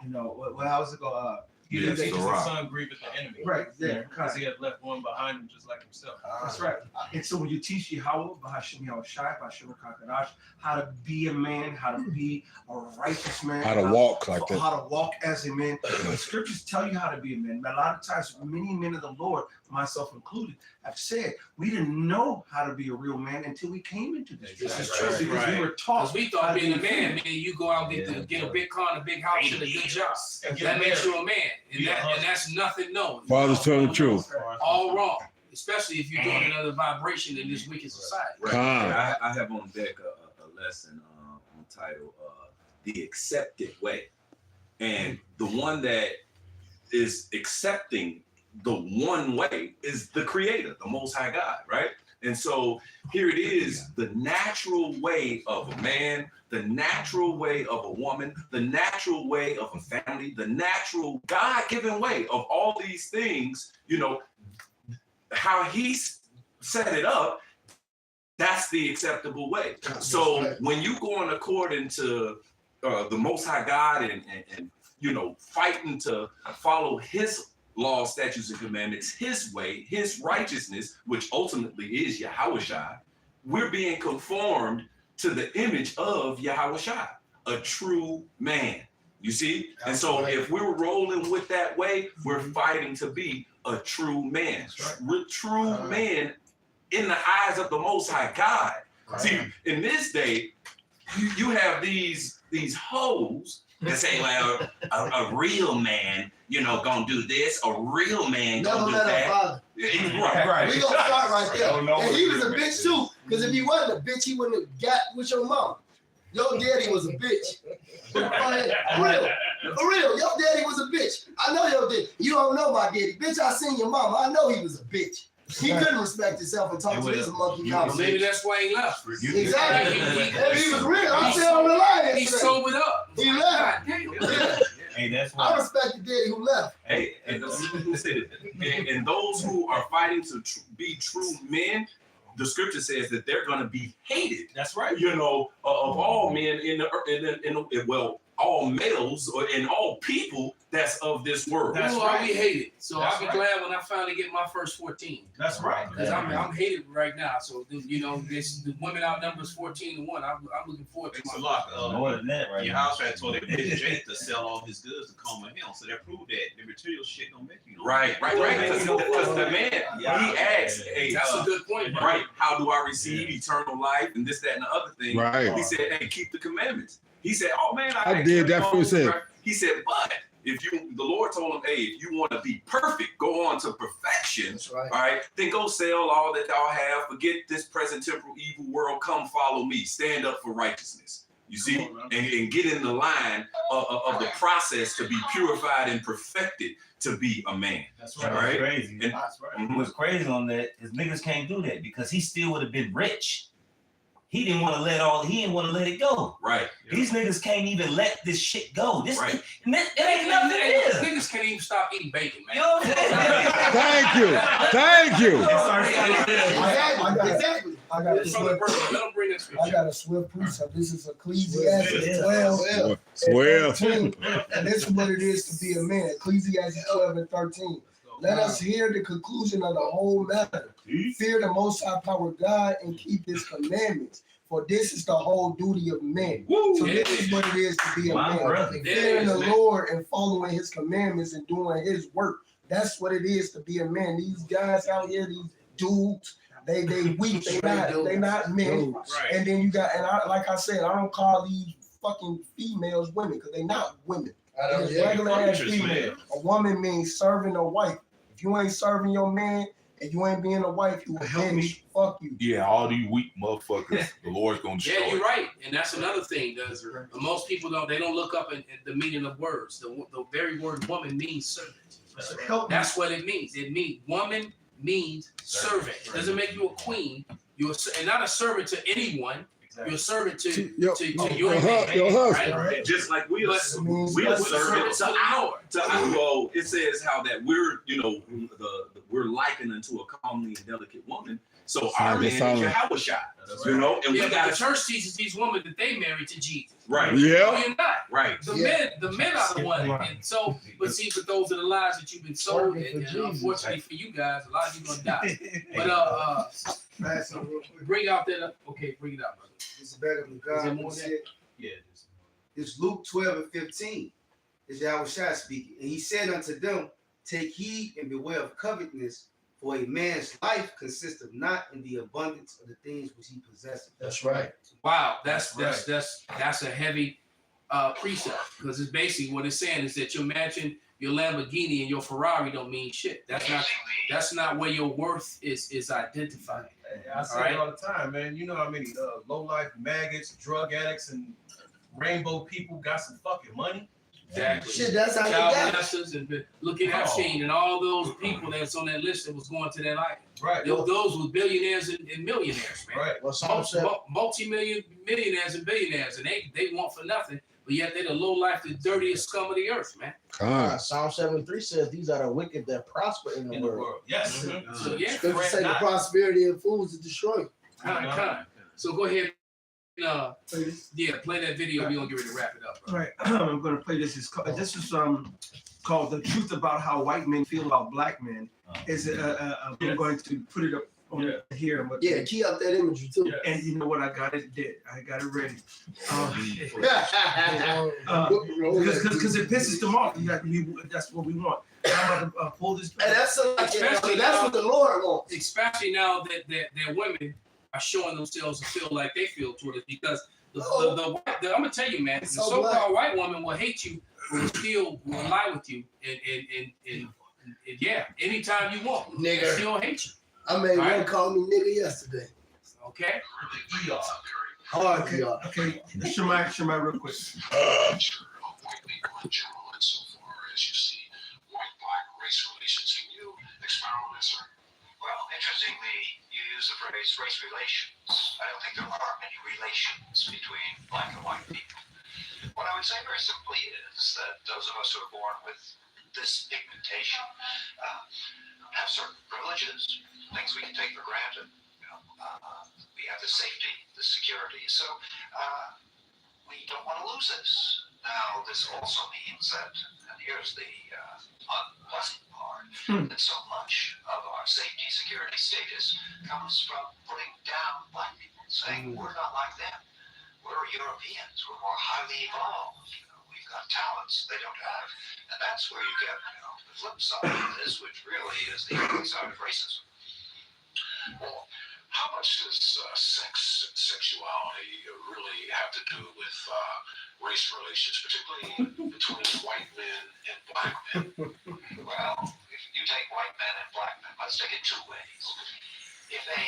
You know, how was it go? He that teaches the son grieveth the enemy. Right, yeah, Because he had left one behind him just like himself. That's right. And so when you teach Yahweh, Bahashim Yahushai, Bahashim Kakadash, how to be a man, how to be a righteous man, How to walk like that. how to walk as a man. The scriptures tell you how to be a man. A lot of times, many men of the Lord, myself included, have said we didn't know how to be a real man until we came into this. This is true. Because we were taught. Because we thought being a man meant you go out and get a big car and a big house and a good job. That makes you a man. And that's nothing known. Father's telling the truth. All wrong. Especially if you're doing another vibration in this wicked society. Right. Con. I have on deck a lesson titled "The Accepted Way," and the one that is accepting the one way is the Creator, the Most High God, right? And so here it is, the natural way of a man, the natural way of a woman, the natural way of a family, the natural God-given way of all these things, you know, how He's set it up, that's the acceptable way. So when you going according to the Most High God and you know, fighting to follow His laws, statutes, and commandments, His way, His righteousness, which ultimately is Yahushua, we're being conformed to the image of Yahushua, a true man. You see? And so if we're rolling with that way, we're fighting to be a true man. We're true men in the eyes of the Most High God. See, in this day, you have these hoes that say, well, a real man, you know, gonna do this. A real man gonna do that. Right. We gonna start right there. And he was a bitch too, because if he wasn't a bitch, he wouldn't have got with your mom. Your daddy was a bitch. For real, your daddy was a bitch. I know your daddy. You don't know my daddy. Bitch, I seen your mama. I know he was a bitch. He couldn't respect himself and talk to his monkey mouth. Maybe that's why he left. Exactly. He was real. I'm saying on the line. He sobered up. He left. Hey, that's why. I respect the daddy who left. Hey, and those who are fighting to be true men, the scripture says that they're going to be hated. That's right. You know, of all men well, all males and all people that's of this world. That's right. We hated. So I'll be glad when I finally get my first 14. That's right. Because I'm hated right now. So you know, the women outnumbers 14-1. I'm looking forward to It's a lot. More than that, right? Your house had told that bitch Jake to sell all his goods to come with him, so that proved that the material shit don't make you. Right. Because the man, he asked, hey, that's a good point, bro. Right? How do I receive eternal life and this, that, and the other thing? Right. He said, hey, keep the commandments. He said, oh man, I did that for you. He said, but the Lord told him, hey, if you want to be perfect, go on to perfection. That's right. All right, then go sell all that thou have, forget this present temporal evil world, come follow me, stand up for righteousness. You see, and get in the line of the process to be purified and perfected to be a man. That's right. Right? Crazy. And, That's right. What's crazy on that is niggas can't do that because he still would have been rich. He didn't want to let it go. Right. These niggas can't even let this shit go. This Right. it ain't nothing there. Niggas can't even stop eating bacon, man. You know what I'm saying? Thank you. Exactly. I got a Let them bring this I got a swift precept. This is Ecclesiastes 12. Well, 13. And this is what it is to be a man. Ecclesiastes 12 and 13. Let us hear the conclusion of the whole matter. Fear the Most High Power God and keep His commandments. For this is the whole duty of men. So this is what it is to be a man. Fearing the Lord and following His commandments and doing His work. That's what it is to be a man. These guys out here, these dudes, they weak. They not men. Right. And then you got, like I said, I don't call these fucking females women because they not women. It's regular ass female. A woman means serving a wife. If you ain't serving your man and you ain't being a wife, you a bitch. Fuck you. Yeah, all these weak motherfuckers, the Lord's gonna destroy. Yeah, you're right, and that's another thing. Most people don't look up at the meaning of words. The very word "woman" means servant. That's what it means. It means woman means servant. It doesn't make you a queen. You're and not a servant to anyone. You're a servant to your husband. right? Just like we are servants to well, it says how that we're, you know, we're likened unto a comely and delicate woman. So our man is Yahushua, you know, and we got the church teaches these women that they married to Jesus. Right. Yeah. No, you're not. Right. The men are the one. And so, but see, but those are the lies that you've been sold, and unfortunately for you guys, a lot of you gonna die. But bring out that. Okay, bring it out, brother. It's better than God. Yeah. It's Luke 12 and 15. It's Yahushua speaking. And he said unto them, take heed and beware of covetousness, for a man's life consisteth not in the abundance of the things which he possesses. That's right. Wow, that's a heavy precept, because it's basically what it's saying is that your mansion, your Lamborghini, and your Ferrari don't mean shit. That's not where your worth is identified. I say it all the time, man. You know how many low life maggots, drug addicts, and rainbow people got some fucking money? Exactly. Shit, that's how Child you got it. molesters and look at Epstein and all those people that's on that list that was going to that island. Right. Those were billionaires and millionaires, man. Right. Well, Psalm 7, Multi-millionaires and billionaires, and they want for nothing, but yet they're the low life, the dirtiest scum of the earth, man. Psalm 73 says these are the wicked that prosper in the world. Yes. So yeah, Scripture say the prosperity of fools is destroyed. kind. So go ahead. Play that video. We're gonna get ready to wrap it up. All right, I'm gonna play this. This is called "The Truth About How White Men Feel About Black Men." I'm going to put it up on here. But Yeah, key up that imagery too. And you know what? I got it ready. Because it pisses them off. That's what we want. I'm about to pull this. And that's what the Lord wants. Especially now that women are showing themselves to feel like they feel toward it, because I'm gonna tell you, man, the so-called white woman will hate you, will still will lie with you, and yeah, anytime you want, Nigga. she'll hate you. I made one call me nigga yesterday. Okay. Okay. Shemai, real quick. Well, interestingly, you use the phrase race relations. I don't think there are many relations between black and white people. What I would say very simply is that those of us who are born with this pigmentation have certain privileges, things we can take for granted. We have the safety, the security, so we don't want to lose this. Now, this also means that, and here's the unpleasant part, that so much of our safety, security status comes from putting down black people, saying we're not like them. We're Europeans. We're more highly evolved. We've got talents they don't have, and that's where you get the flip side of this, which really is the ugly side of racism. Well, how much does sex and sexuality really have to do with race relations, particularly between white men and black men? Well, if you take white men and black men, let's take it two ways. If a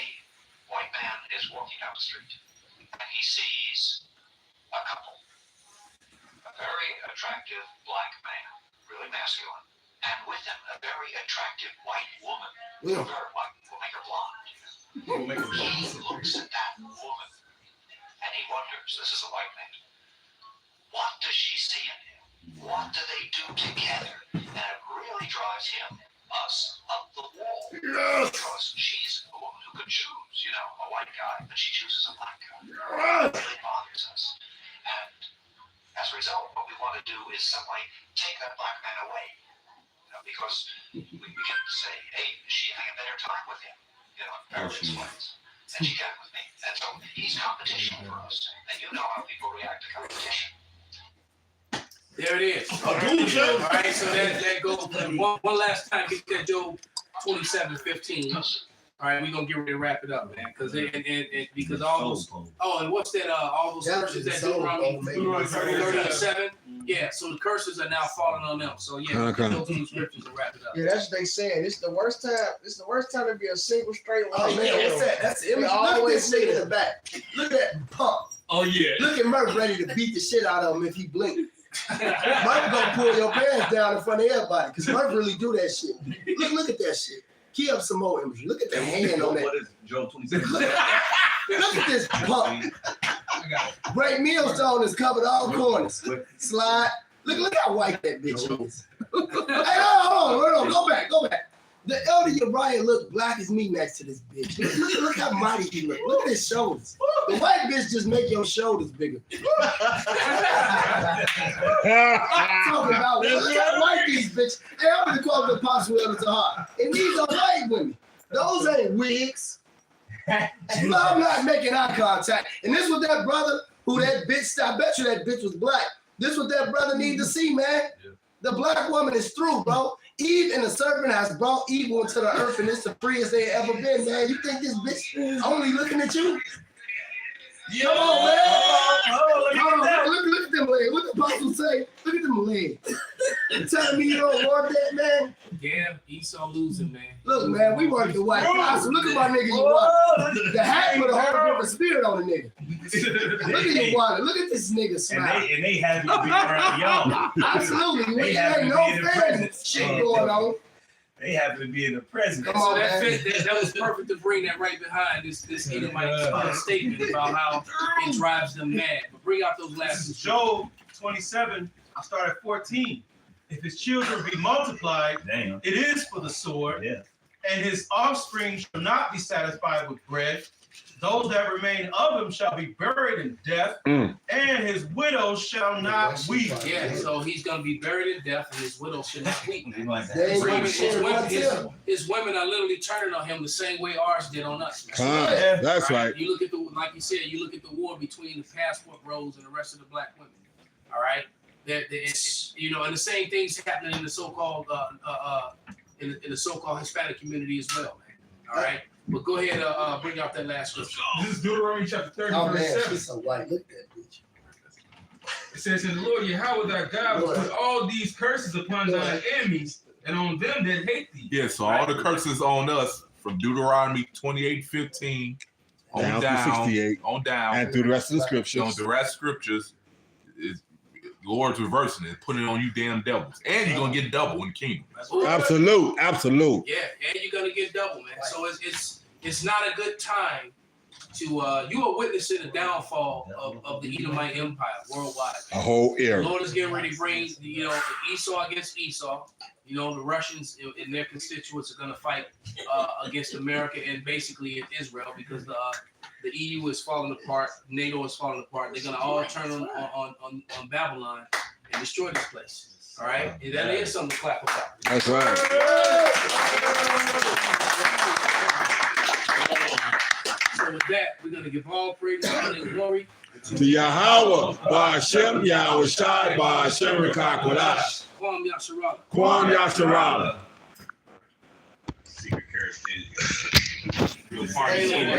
white man is walking down the street and he sees a couple, a very attractive black man, really masculine, and with him a very attractive white woman, her white will make her blonde. He looks at that woman and he wonders, this is a white man, what does she see in him? What do they do together? And it really drives us up the wall. Because she's a woman who could choose, a white guy, but she chooses a black guy. It really bothers us. And as a result, what we want to do is simply take that black man away. Because we can say, hey, is she having a better time with him? Various ways. And she can with me. And so he's competition for us. And you know how people react to competition. There it is. All right, so that goes one last time. Get that Job 27:15. All right, we're gonna get ready to wrap it up, man. Because because all those and what's that? All those curses that Deuteronomy 30:7. Yeah, so the curses are now falling on them. So yeah, those two scriptures to wrap it up. Yeah, that's what they saying. It's the worst time. It's the worst time to be a single straight white Oh man, what's that? That's the image. Look at this nigga in the back. Look at that pump. Oh yeah. Look at Murph ready to beat the shit out of him if he blinked. Murph gonna pull your pants down in front of everybody because Murph really do that shit. Look at that shit. Key up some more imagery. Look at the hand on that. What is Joe 27? Look at this pump. Great Millstone is covered all corners. Slide. Look how white that bitch is. Hey, hold on. Go back. The elder Uriah look black as me next to this bitch. Look how mighty he look. Look at his shoulders. The white bitch just make your shoulders bigger. I'm talking about look how white these bitches. Hey, I'm gonna call the Apostle Elder Tahar. And these are white women. Those ain't wigs. I'm not making eye contact. And this was that brother who that bitch, I bet you that bitch was black. This what that brother need to see, man. The black woman is through, bro. Eve and the serpent has brought evil into the earth, and it's the freest they ever been, man. You think this bitch only looking at you? Come on, man. Oh, Come on, look at them legs. What the apostle say? Look at them legs. You telling me you don't want that, man? Yeah, Esau losing, man. Look, man, we work the white house. Look at my nigga you want. The hat put a whole different spirit on the nigga. Look at you wallet. Look at this nigga smile. And they happy to be around y'all. Absolutely, They nigga. happy Ain't to no be in the fan presence. shit going on. They happy to be in the presence. Come So on, that man. fit, that was perfect to bring that right behind this Edomite statement about how it drives them mad. But bring out those last two. Job 27, I start at 14. If his children be multiplied, Damn. it is for the sword, Yeah. and his offspring shall not be satisfied with bread. Those that remain of him shall be buried in death, and his widow shall not weep. Yeah, so he's gonna be buried in death, and his widow should not weep. They like They that. ain't gonna His share women, one tip. his women are literally turning on him the same way ours did on us. That's right. You look at the, like you said, you look at the war between the passport bros and the rest of the black women. All right, you know, and the same things happening in the so-called in the so-called Hispanic community as well, man. All right, but go ahead, bring out that last scripture. This is Deuteronomy chapter 30, Oh, verse man, 7. she's so white. Look at that bitch. It says, "And the Lord Yahweh thy God will put all these curses upon thine enemies and on them that hate thee." Yeah, so all the curses on us from Deuteronomy 28:15 on Down down, to 68. on down, And through the rest of the you know, scriptures. the rest scriptures is Lord's reversing it, putting it on you damn devils, and you're gonna get double in the kingdom. Absolute. Yeah, and you're gonna get double, man. So it's not a good time to you are witnessing the downfall of the Edomite Empire worldwide. A whole The era. Lord is getting ready to bring, you know, Esau against Esau. You know, the Russians and their constituents are going to fight against America and basically Israel because the EU is falling apart, NATO is falling apart. They're going to all turn on Babylon and destroy this place. All right, and that is something to clap about. That's right. So with that, we're going to give all praise, honor, and glory To Yahweh, Ba'Shem, Yahweh Shai, Ba'Shem Rekakwadash, Kwam Yasharala. Kwam Yasharala. Secret character.